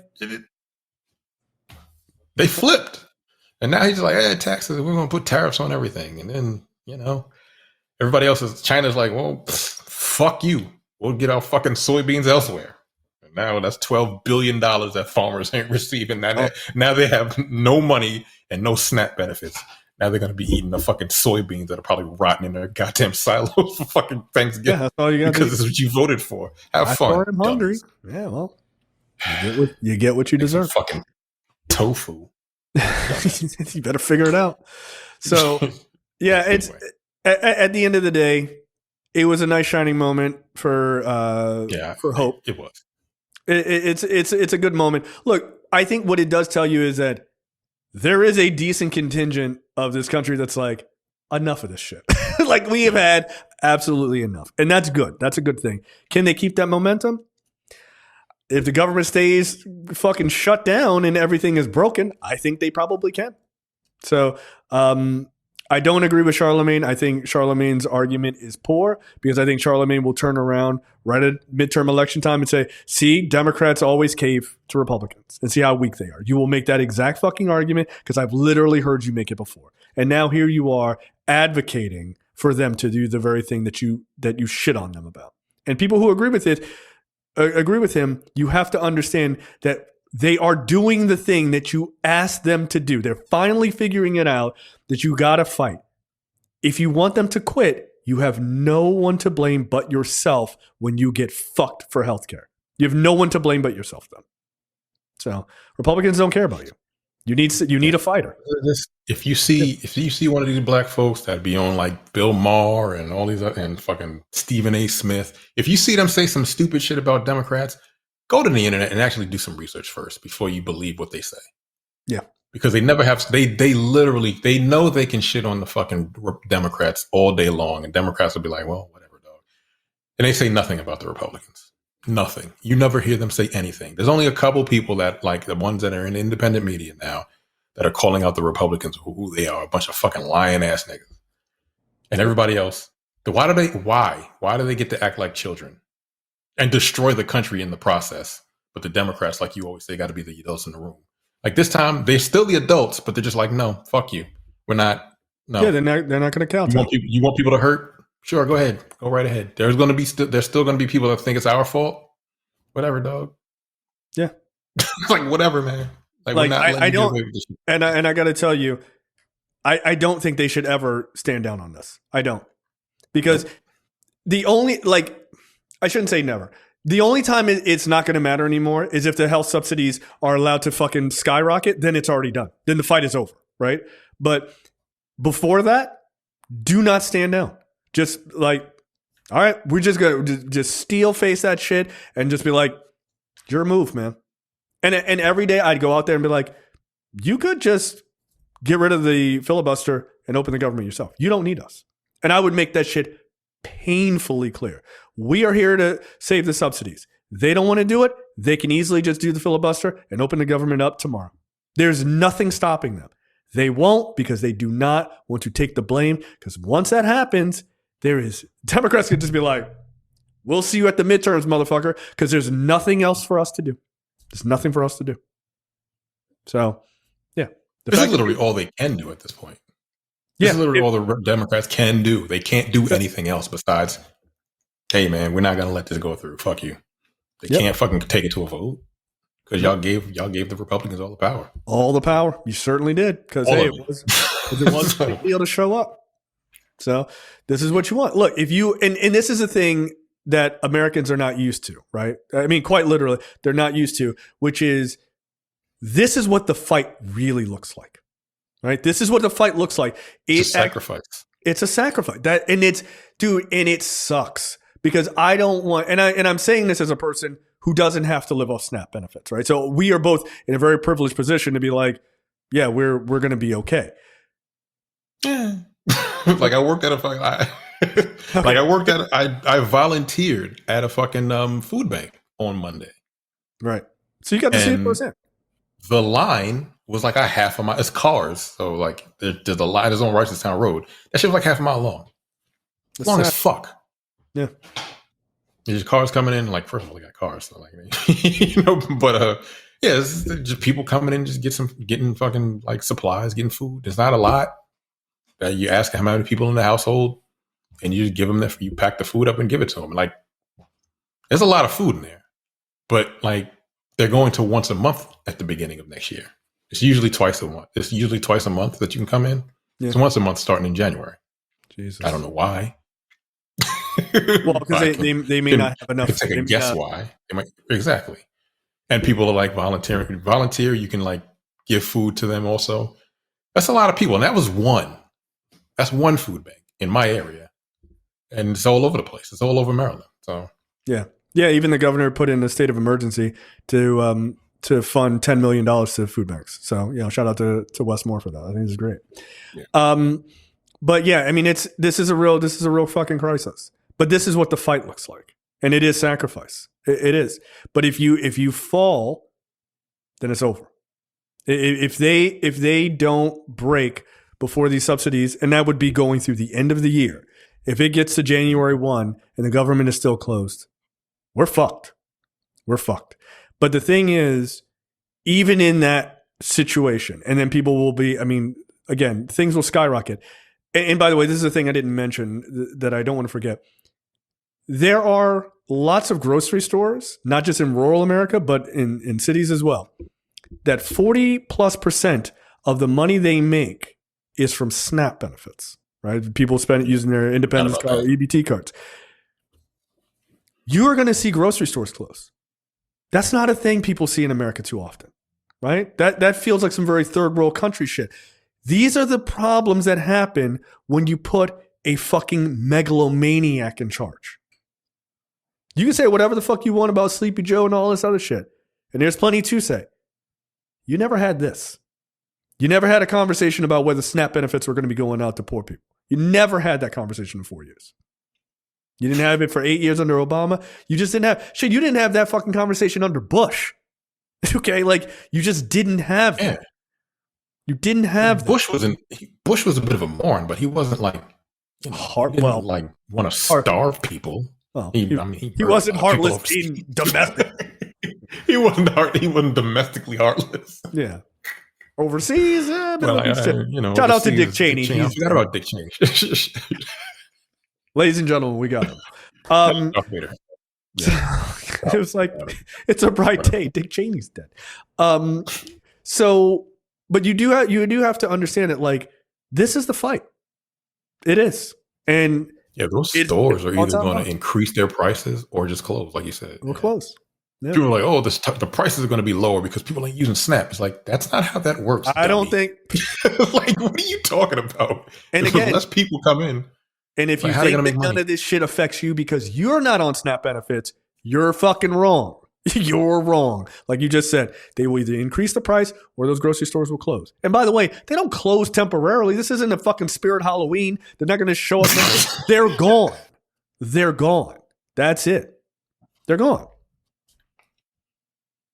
they flipped, and now he's like, hey, taxes. We're gonna put tariffs on everything, and then everybody else China's like, well, fuck you. We'll get our fucking soybeans elsewhere. And now that's $12 billion that farmers ain't receiving. Now they have no money and no SNAP benefits. Now they're going to be eating the fucking soybeans that are probably rotting in their goddamn silos for fucking Thanksgiving. Yeah, that's all you got. Because it's what you voted for. Have fun. I'm hungry. Yeah, well, you get what you deserve. Fucking tofu. You better figure it out. So, yeah, it's at the end of the day, it was a nice shining moment for hope. It was. It's a good moment. Look, I think what it does tell you is that there is a decent contingent of this country that's like, enough of this shit. Like, we have had absolutely enough. And that's good. That's a good thing. Can they keep that momentum? If the government stays fucking shut down and everything is broken, I think they probably can. So I don't agree with Charlemagne. I think Charlemagne's argument is poor because I think Charlemagne will turn around right at midterm election time and say, see, Democrats always cave to Republicans and see how weak they are. You will make that exact fucking argument because I've literally heard you make it before. And now here you are advocating for them to do the very thing that you shit on them about. And people who agree with him, you have to understand that they are doing the thing that you asked them to do. They're finally figuring it out that you got to fight. If you want them to quit, you have no one to blame but yourself when you get fucked for healthcare. You have no one to blame but yourself then. So Republicans don't care about you. You need a fighter. If you see one of these black folks that be on like Bill Maher and all these and fucking Stephen A. Smith, if you see them say some stupid shit about Democrats, go to the internet and actually do some research first before you believe what they say. Yeah. Because they never have, they literally, they know they can shit on the fucking Democrats all day long. And Democrats will be like, well, whatever, dog. And they say nothing about the Republicans. Nothing. You never hear them say anything. There's only a couple people that, like the ones that are in independent media now, that are calling out the Republicans who they are, a bunch of fucking lying ass niggas. And everybody else, why do they get to act like children and destroy the country in the process? But the Democrats, like you always say, got to be the adults in the room. Like this time, they're still the adults, but they're just like, no, fuck you. We're not. No. Yeah, they're not going to count. You want people to hurt? Sure, go ahead. Go right ahead. There's still going to be people that think it's our fault. Whatever, dog. Yeah. It's like, whatever, man. Like I don't, and I got to tell you, I don't think they should ever stand down on this. I don't, because I shouldn't say never. The only time it's not going to matter anymore is if the health subsidies are allowed to fucking skyrocket. Then it's already done. Then the fight is over, right? But before that, do not stand down. Just like, all right, we're just gonna just steel face that shit and just be like, your move, man. And every day I'd go out there and be like, you could just get rid of the filibuster and open the government yourself. You don't need us. And I would make that shit painfully clear. We are here to save the subsidies. They don't want to do it. They can easily just do the filibuster and open the government up tomorrow. There's nothing stopping them. They won't because they do not want to take the blame, because once that happens, Democrats could just be like, we'll see you at the midterms, motherfucker, because there's nothing else for us to do. There's nothing for us to do. So, yeah. This is literally all they can do at this point. This is literally all the Democrats can do. They can't do anything else besides, hey, man, we're not going to let this go through. Fuck you. They can't fucking take it to a vote because y'all gave the Republicans all the power. All the power. You certainly did, because, hey, it was a big deal to show up. So this is what you want. Look, if you – and this is a thing – that Americans are not used to, right? I mean, quite literally, they're not used to, which is, this is what the fight really looks like, right? This is what the fight looks like. It's a sacrifice. It's a sacrifice. And it sucks because I don't want, and I'm saying this as a person who doesn't have to live off SNAP benefits, right? So we are both in a very privileged position to be like, yeah, we're going to be okay. Yeah. Like I worked at I volunteered at a fucking food bank on Monday. Right. So you got to see it firsthand. The line was like a half a mile. It's cars. So like there's a line that's on Ricestown Road. That shit was like half a mile long. That's long as fuck. Yeah. There's cars coming in. Like, first of all, they got cars. So like, but yeah, it's just people coming in, just getting fucking like supplies, getting food. There's not a lot. You ask how many people in the household, and you just give them you pack the food up and give it to them. Like, there's a lot of food in there, but like they're going to once a month at the beginning of next year. It's usually twice a month. It's usually twice a month that you can come in. Yeah. It's once a month starting in January. Jesus. I don't know why. Well, because they may not have enough. I can take a guess why. Exactly. And people are like volunteering. Volunteer, you can like give food to them also. That's a lot of people. And that was one. That's one food bank in my area. And it's all over the place. It's all over Maryland. So yeah. Even the governor put in a state of emergency to fund $10 million to food banks. So, shout out to Wes Moore for that. I think this is great. Yeah. But yeah, I mean, this is a real fucking crisis. But this is what the fight looks like, and it is sacrifice. It is. But if you fall, then it's over. If they don't break before these subsidies, and that would be going through the end of the year. If it gets to January 1 and the government is still closed, we're fucked. We're fucked. But the thing is, even in that situation, and then people will be, I mean, again, things will skyrocket. And by the way, this is a thing I didn't mention that I don't want to forget. There are lots of grocery stores, not just in rural America, but in cities as well, that 40+% of the money they make is from SNAP benefits, right? People spend it using their Independence card or EBT cards. You are going to see grocery stores close. That's not a thing people see in America too often, right? That feels like some very third world country shit. These are the problems that happen when you put a fucking megalomaniac in charge. You can say whatever the fuck you want about Sleepy Joe and all this other shit. And there's plenty to say. You never had this. You never had a conversation about whether SNAP benefits were going to be going out to poor people. You never had that conversation in 4 years. You didn't have it for 8 years under Obama. You just didn't have shit. You didn't have that fucking conversation under Bush. Okay, like you just didn't have that. You didn't have Bush was a bit of a moron, but he wasn't like like want to starve people. Well, he wasn't heartless in domestic. He wasn't domestically heartless. Yeah, overseas. Shout out to Dick Cheney. I forgot about Dick Cheney. Ladies and gentlemen, we got him. It was like it's a bright day. Dick Cheney's dead. But you do have to understand that like this is the fight. It is, and those stores are either going to increase their prices or just close, like you said. We're close. Yeah. People are like, "Oh, the prices are going to be lower because people ain't using SNAP." It's like that's not how that works. I don't think. Like, what are you talking about? And again, less people come in. And if you think that none of this shit affects you because you're not on SNAP benefits, you're fucking wrong. You're wrong. Like you just said, they will either increase the price or those grocery stores will close. And by the way, they don't close temporarily. This isn't a fucking Spirit Halloween. They're not going to show us. They're gone. They're gone. That's it. They're gone.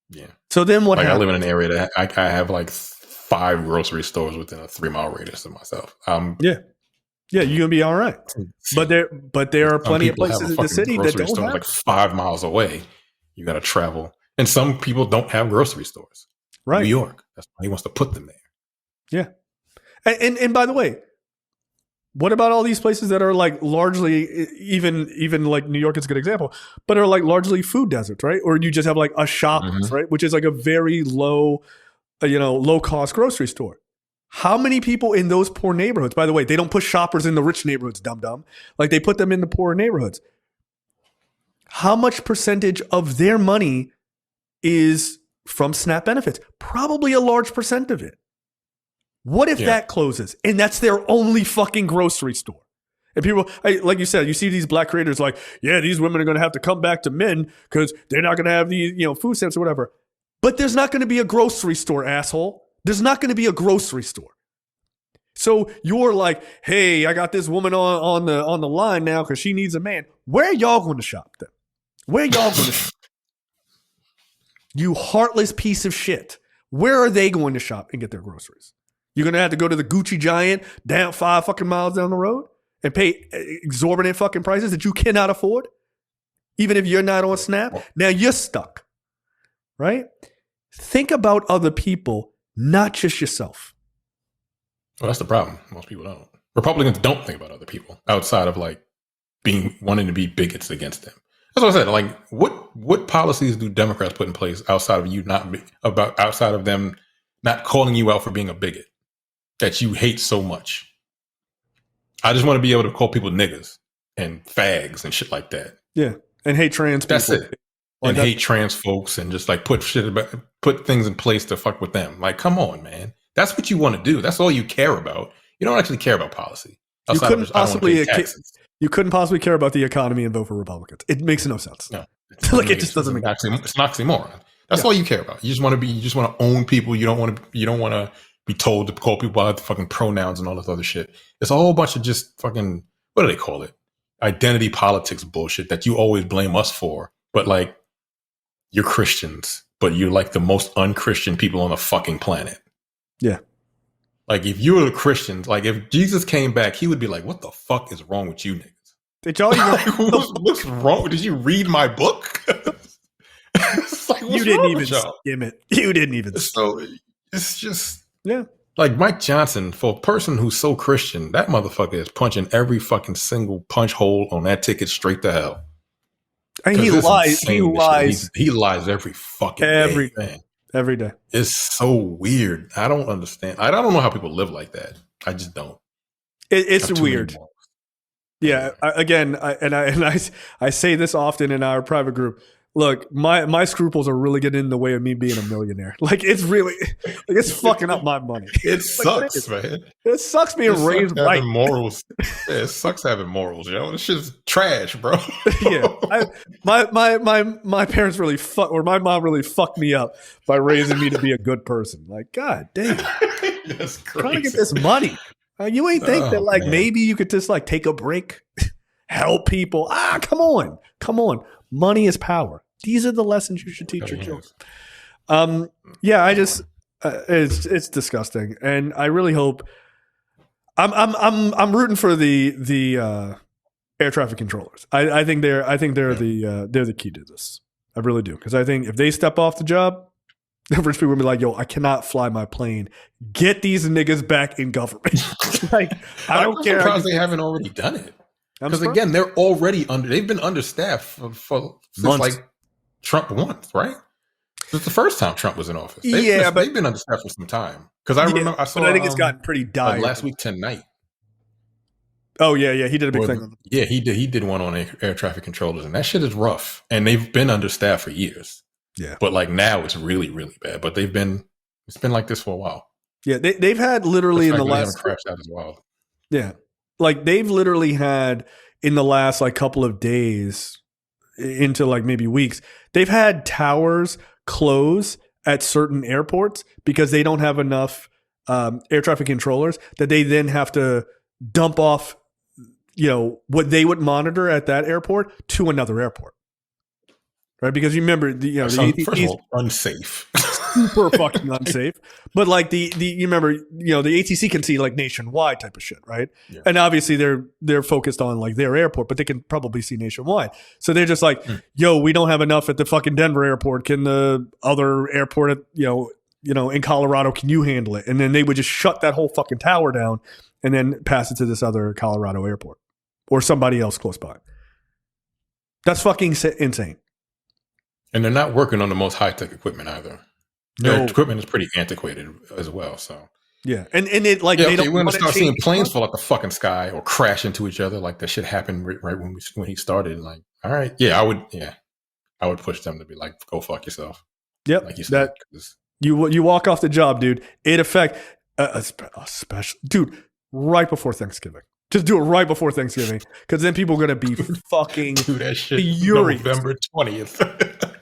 Yeah. So then what happens? I live in an area that I have like 5 grocery stores within a 3-mile radius of myself. Yeah, you're gonna be all right. But there are plenty of places in the city that don't have like 5 miles away. You got to travel, and some people don't have grocery stores. Right, New York. That's why he wants to put them there. Yeah, and by the way, what about all these places that are like largely even like New York is a good example, but are like largely food deserts, right? Or you just have like a Shoppers, right, which is like a very low cost grocery store. How many people in those poor neighborhoods? By the way, they don't put Shoppers in the rich neighborhoods, dum-dum. Like they put them in the poor neighborhoods. How much percentage of their money is from SNAP benefits? Probably a large percent of it. What if that closes and that's their only fucking grocery store? And people, like you said, you see these black creators like, these women are going to have to come back to men because they're not going to have these, food stamps or whatever. But there's not going to be a grocery store, asshole. There's not going to be a grocery store. So you're like, hey, I got this woman on the line now because she needs a man. Where are y'all going to shop then? Where are y'all going to shop? You heartless piece of shit. Where are they going to shop and get their groceries? You're going to have to go to the Gucci Giant down 5 fucking miles down the road and pay exorbitant fucking prices that you cannot afford? Even if you're not on SNAP? Now you're stuck, right? Think about other people, not just yourself. Well, that's the problem. Most people don't. Republicans don't think about other people outside of like wanting to be bigots against them. That's what I said. Like, what policies do Democrats put in place outside of them not calling you out for being a bigot that you hate so much? I just want to be able to call people niggas and fags and shit like that. Yeah, and hate trans people. That's it. And hate trans folks and just like put things in place to fuck with them. Like, come on, man. That's what you want to do. That's all you care about. You don't actually care about policy. You couldn't possibly care about the economy and vote for Republicans. It makes no sense. No, like it just doesn't make sense. It's an oxymoron. That's all you care about. You just want to own people. You don't want to be told to call people by the fucking pronouns and all this other shit. It's a whole bunch of just fucking, what do they call it? Identity politics bullshit that you always blame us for. But like, you're Christians, but you're like the most unchristian people on the fucking planet. Yeah. Like if you were the Christians, like if Jesus came back, he would be like, what the fuck is wrong with you niggas? Did y'all even what's wrong? Did you read my book? Like, you didn't even skim it. You didn't even. So it's just, yeah. Like Mike Johnson, for a person who's so Christian, that motherfucker is punching every fucking single punch hole on that ticket straight to hell. And he lies. He lies. He lies every fucking day, man. Every day. It's so weird. I don't understand. I don't know how people live like that. I just don't. It's weird. Yeah. I say this often in our private group. Look, my scruples are really getting in the way of me being a millionaire. Like it's really, like it's fucking up my money. It sucks, man. It sucks being raised right. Morals. Yeah, it sucks having morals, yo. This shit's trash, bro. Yeah, my parents really my mom really fucked me up by raising me to be a good person. Like, god damn, that's crazy. Trying to get this money. You ain't think that like maybe you could just like take a break, help people. Come on. Money is power. These are the lessons you should teach your children. Yeah, I just it's disgusting, and I really hope I'm rooting for the air traffic controllers. I think they're the key to this. I really do, because I think if they step off the job, the first people will be like, "Yo, I cannot fly my plane. Get these niggas back in government." Like I don't care. I'm surprised they haven't already done it. Because again, they've been understaffed for since like Trump once, right? It's the first time Trump was in office. They've been understaffed for some time. Because I remember, I think it's gotten pretty dire. Like last week tonight. Oh yeah, he did a big thing. Yeah, he did one on air traffic controllers, and that shit is rough. And they've been understaffed for years. Yeah, but like now it's really, really bad. But it's been like this for a while. Yeah, they've had literally in the last haven't crashed out as well. Yeah. Like they've literally had in the last like couple of days into like maybe weeks, they've had towers close at certain airports because they don't have enough air traffic controllers that they then have to dump off, what they would monitor at that airport to another airport. Right, because you remember the first of all, unsafe, super fucking unsafe. But like you remember the ATC can see like nationwide type of shit, right? Yeah. And obviously they're focused on like their airport, but they can probably see nationwide. So they're just like, yo, we don't have enough at the fucking Denver airport. Can the other airport at in Colorado, can you handle it? And then they would just shut that whole fucking tower down and then pass it to this other Colorado airport or somebody else close by. That's fucking insane. And they're not working on the most high-tech equipment either. Their equipment is pretty antiquated as well. So yeah, and it like they don't want to start seeing planes fall out the fucking sky or crash into each other like that shit happened right when he started. Like, all right, I would push them to be like, go fuck yourself. Yep, like you said, you walk off the job, dude. It affect a special dude right before Thanksgiving. Just do it right before Thanksgiving, because then people are going to be fucking that shit furious. November 20th.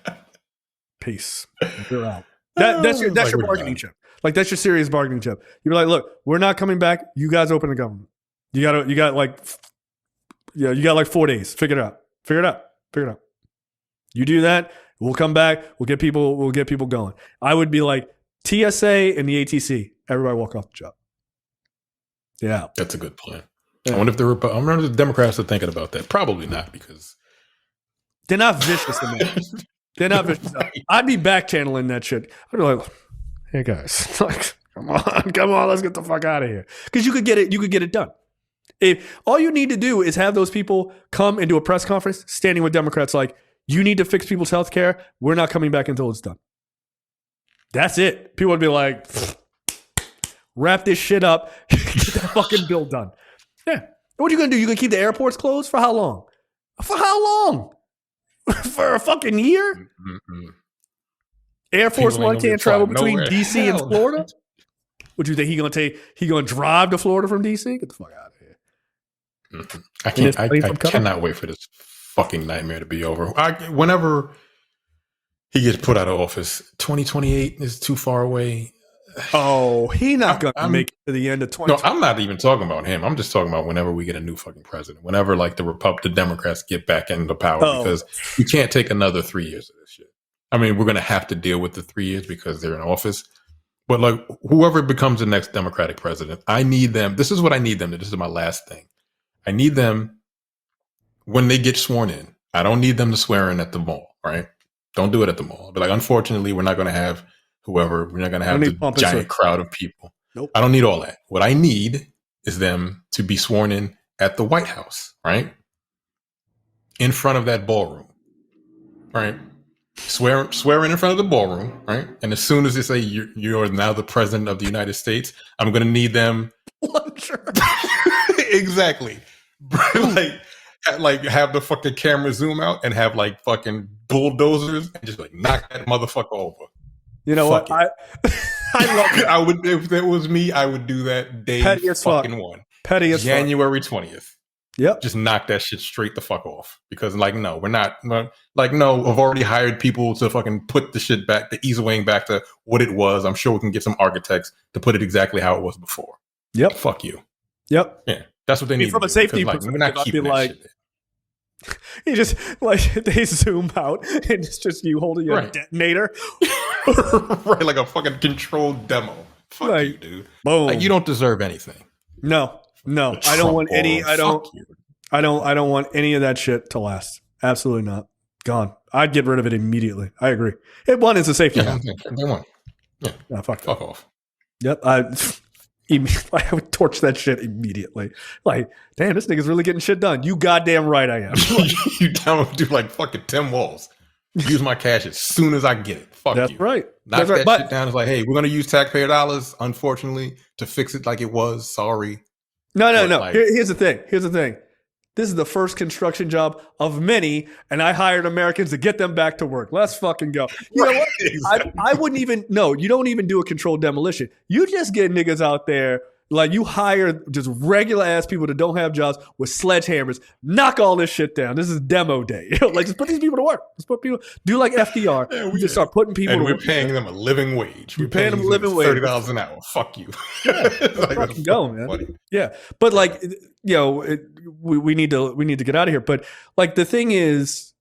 Peace. You're out. That's your bargaining chip. Like that's your serious bargaining chip. You're like, look, we're not coming back. You guys open the government. You got like 4 days. Figure it out. You do that. We'll come back. We'll get people going. I would be like TSA and the ATC. Everybody walk off the job. Yeah, that's a good plan. Yeah. I wonder if the Democrats are thinking about that. Probably not, because they're not vicious enough. They're not vicious enough. I'd be back channeling that shit. I'd be like, hey guys, like, come on, let's get the fuck out of here. Because you could get it done. If all you need to do is have those people come and do a press conference standing with Democrats like, you need to fix people's health care. We're not coming back until it's done. That's it. People would be like, wrap this shit up, get that fucking bill done. Yeah. What you gonna do? You gonna keep the airports closed for how long? For how long? For a fucking year? Mm-mm. Air Force One can't travel between DC and Florida. No. What do you think he gonna drive to Florida from DC? Get the fuck out of here. I cannot wait for this fucking nightmare to be over. Whenever he gets put out of office, 2028 is too far away. Oh, he not gonna make it to the end of 2020. No, I'm not even talking about him. I'm just talking about whenever we get a new fucking president. Whenever like the Democrats get back into power, because you can't take another 3 years of this shit. I mean, we're gonna have to deal with the 3 years because they're in office. But like whoever becomes the next Democratic president, I need them. This is what I need them to. This is my last thing. I need them when they get sworn in. I don't need them to swear in at the mall, right? Don't do it at the mall. But like, unfortunately, we're not going to have whoever. We're not going to have the giant crowd of people. Nope. I don't need all that. What I need is them to be sworn in at the White House, right? In front of that ballroom, right? Swear in front of the ballroom, right? And as soon as they say you're now the president of the United States, I'm going to need them. Exactly. like have the fucking camera zoom out and have like fucking bulldozers and just like knock that motherfucker over. You know what? I love it. I would, if it was me, I would do that day fucking one. Petty as January 20th. Yep. Just knock that shit straight the fuck off. Because like, no, we're not like, no, I've already hired people to fucking put the shit back, the East Wing back to what it was. I'm sure we can get some architects to put it exactly how it was before. Yep. Fuck you. Yep. Yeah. That's what they need. From a safety perspective, we're not keeping that shit there. You just like they zoom out and it's just you holding your detonator. Right, like a fucking controlled demo. Fuck you, dude. Boom. Like, you don't deserve anything. No. I don't want any. I don't want any of that shit to last. Absolutely not. Gone. I'd get rid of it immediately. I agree. One is a safety. Yeah, they won. Yeah. No, fuck off. Yep. I would torch that shit immediately. Like, damn, this nigga's really getting shit done. You goddamn right I am. You down to do like fucking 10 walls. Use my cash as soon as I get it. Fuck That's you. Right. Knock that shit down. It's like, hey, we're going to use taxpayer dollars, unfortunately, to fix it like it was. Sorry. No. Like, here's the thing. This is the first construction job of many, and I hired Americans to get them back to work. Let's fucking go. You know what? Exactly. I wouldn't even, no, you don't even do a controlled demolition. You just get niggas out there, like you hire just regular ass people that don't have jobs with sledgehammers, knock all this shit down. This is demo day. Like just put these people to work. Just put people, do like FDR. Yeah, we just start putting people and to we're work. paying them a living wage. We're paying them a living wage. $30 an hour. Fuck you. Yeah, like, fucking go, man. Funny. Yeah. But like, you know, we need to get out of here. But like the thing is,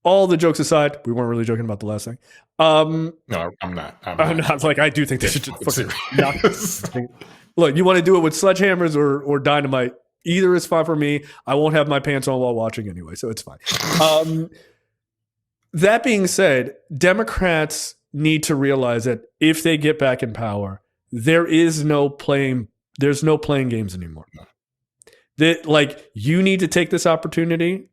all the jokes aside, we weren't really joking about the last thing. No, I'm not. I'm not. Like, I do think they should just fucking knock this thing. Look, you want to do it with sledgehammers or dynamite. Either is fine for me. I won't have my pants on while watching anyway, so it's fine. That being said, Democrats need to realize that if they get back in power, there's no playing games anymore. No. That like you need to take this opportunity.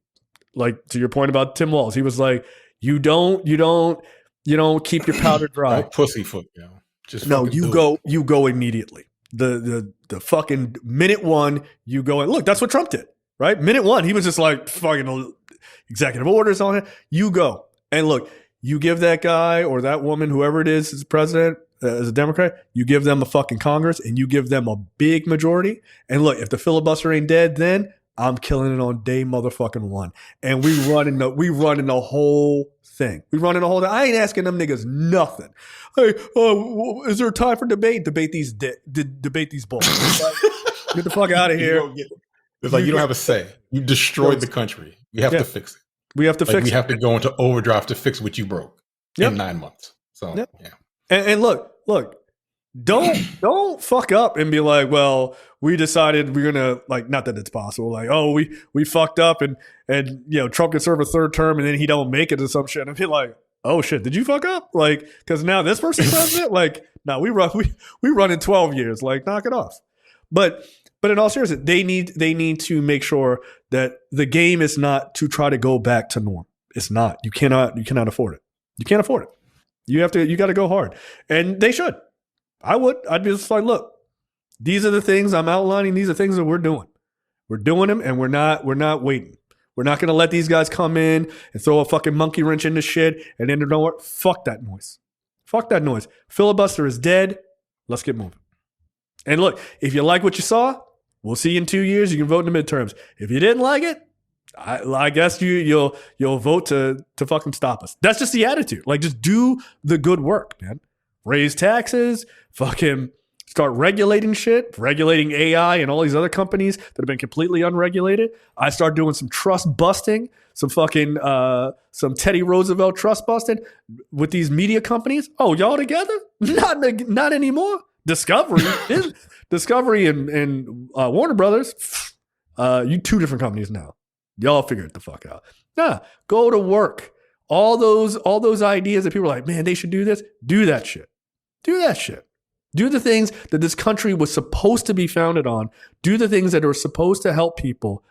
Like to your point about Tim Walz, he was like, you don't keep your powder dry. Don't pussyfoot, you know. Just no, you go immediately. The fucking minute one, you go and look, that's what Trump did, right? Minute one, he was just like fucking executive orders on it. You go. And look, you give that guy or that woman, whoever it is, as president, as a Democrat, you give them a fucking Congress and you give them a big majority. And look, if the filibuster ain't dead, then I'm killing it on day motherfucking one. And we running the whole thing. I ain't asking them niggas nothing. Hey, is there time for debate? Debate these balls. Get the fuck out of here. It's like you don't have a say. You destroyed the country. You have to fix it. We have to fix it. We have to go into overdrive to fix what you broke in 9 months. So yeah. And look, don't fuck up and be like, well, we decided we're gonna like, not that it's possible. Like, oh, we fucked up and you know Trump can serve a third term and then he don't make it or some shit and be like, oh shit, did you fuck up? Like, because now this person's president. Like, no, we run in 12 years. Like, knock it off. But in all seriousness, they need to make sure that the game is not to try to go back to norm. It's not. You cannot afford it. You can't afford it. You got to go hard. And they should. I'd be just like, look, these are the things I'm outlining. These are things that we're doing. We're doing them, and we're not waiting. We're not going to let these guys come in and throw a fucking monkey wrench into shit and then, you know what? Fuck that noise. Fuck that noise. Filibuster is dead. Let's get moving. And look, if you like what you saw, we'll see you in 2 years. You can vote in the midterms. If you didn't like it, I guess you'll vote to fucking stop us. That's just the attitude. Like, just do the good work, man. Raise taxes, fucking start regulating shit, regulating AI and all these other companies that have been completely unregulated. I start doing some trust busting, some fucking some Teddy Roosevelt trust busting with these media companies. Oh, y'all together? Not anymore. Discovery and Warner Brothers. You two different companies now. Y'all figure it the fuck out. Nah, go to work. All those ideas that people are like, man, they should do this. Do that shit. Do that shit. Do the things that this country was supposed to be founded on. Do the things that are supposed to help people.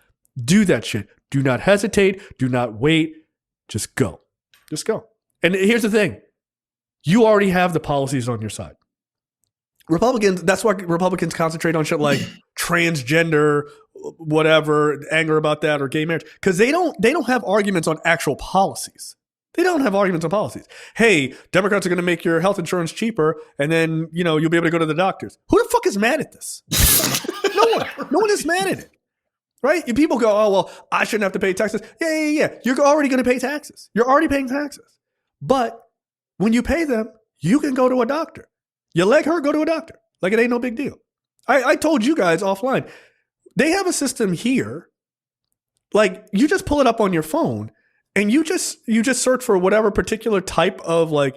Do that shit. Do not hesitate. Do not wait. Just go. Just go. And here's the thing. You already have the policies on your side. Republicans, that's why Republicans concentrate on shit like transgender, whatever, anger about that, or gay marriage. Because they don't have arguments on actual policies. They don't have arguments on policies. Hey, Democrats are going to make your health insurance cheaper, and then you'll be able to go to the doctors. Who the fuck is mad at this? No one is mad at it, right? People go, oh well, I shouldn't have to pay taxes. Yeah. You're already going to pay taxes. You're already paying taxes. But when you pay them, you can go to a doctor. Your leg hurt, go to a doctor. Like, it ain't no big deal. I told you guys offline. They have a system here. Like, you just pull it up on your phone. And you just search for whatever particular type of like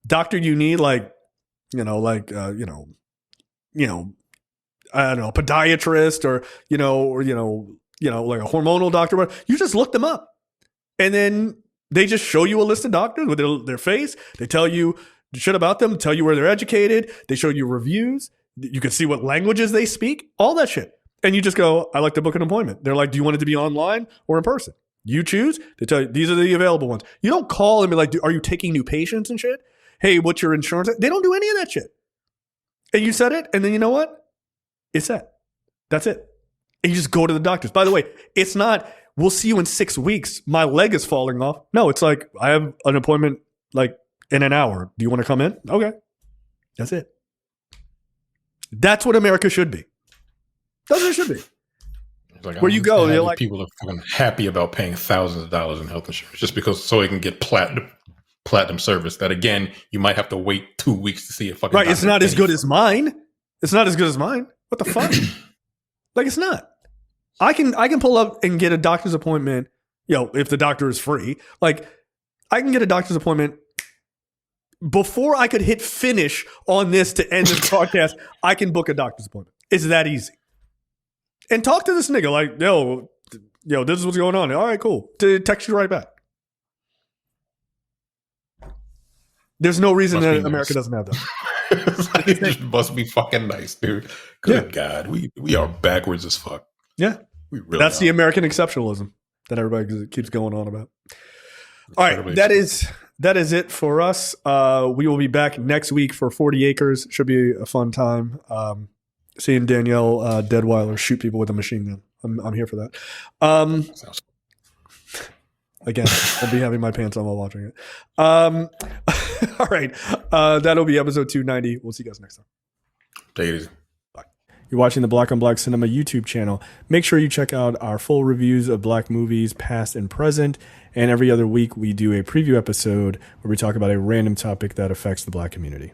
doctor you need, like I don't know, podiatrist or like a hormonal doctor. You just look them up, and then they just show you a list of doctors with their face. They tell you shit about them, tell you where they're educated. They show you reviews. You can see what languages they speak, all that shit. And you just go, I like to book an appointment. They're like, do you want it to be online or in person? You choose. They tell you, these are the available ones. You don't call and be like, are you taking new patients and shit? Hey, what's your insurance? They don't do any of that shit. And you said it, and then you know what? It's set. That's it. And you just go to the doctors. By the way, it's not, we'll see you in 6 weeks. My leg is falling off. No, it's like, I have an appointment like in an hour. Do you want to come in? Okay. That's it. That's what America should be. That's what it should be. Like, where you go, you're like, people are fucking happy about paying thousands of dollars in health insurance just because so they can get platinum service. That again, you might have to wait 2 weeks to see a fucking. Right, it's not as good as mine. It's not as good as mine. What the fuck? Like, it's not. I can pull up and get a doctor's appointment. If the doctor is free, like I can get a doctor's appointment before I could hit finish on this to end this podcast. I can book a doctor's appointment. It's that easy. And talk to this nigga like, yo, this is what's going on. All right, cool. To text you right back. There's no reason that America doesn't have that. It just must be fucking nice, dude. Good God, we are backwards as fuck. Yeah, we really. That's the American exceptionalism that everybody keeps going on about. All right, that is it for us. We will be back next week for 40 Acres. Should be a fun time. Seeing Danielle Deadweiler shoot people with a machine gun. I'm here for that. Again, I'll be having my pants on while watching it. All right. That'll be episode 290. We'll see you guys next time. Take it easy. Bye. You're watching the Black on Black Cinema YouTube channel. Make sure you check out our full reviews of black movies, past and present. And every other week, we do a preview episode where we talk about a random topic that affects the black community.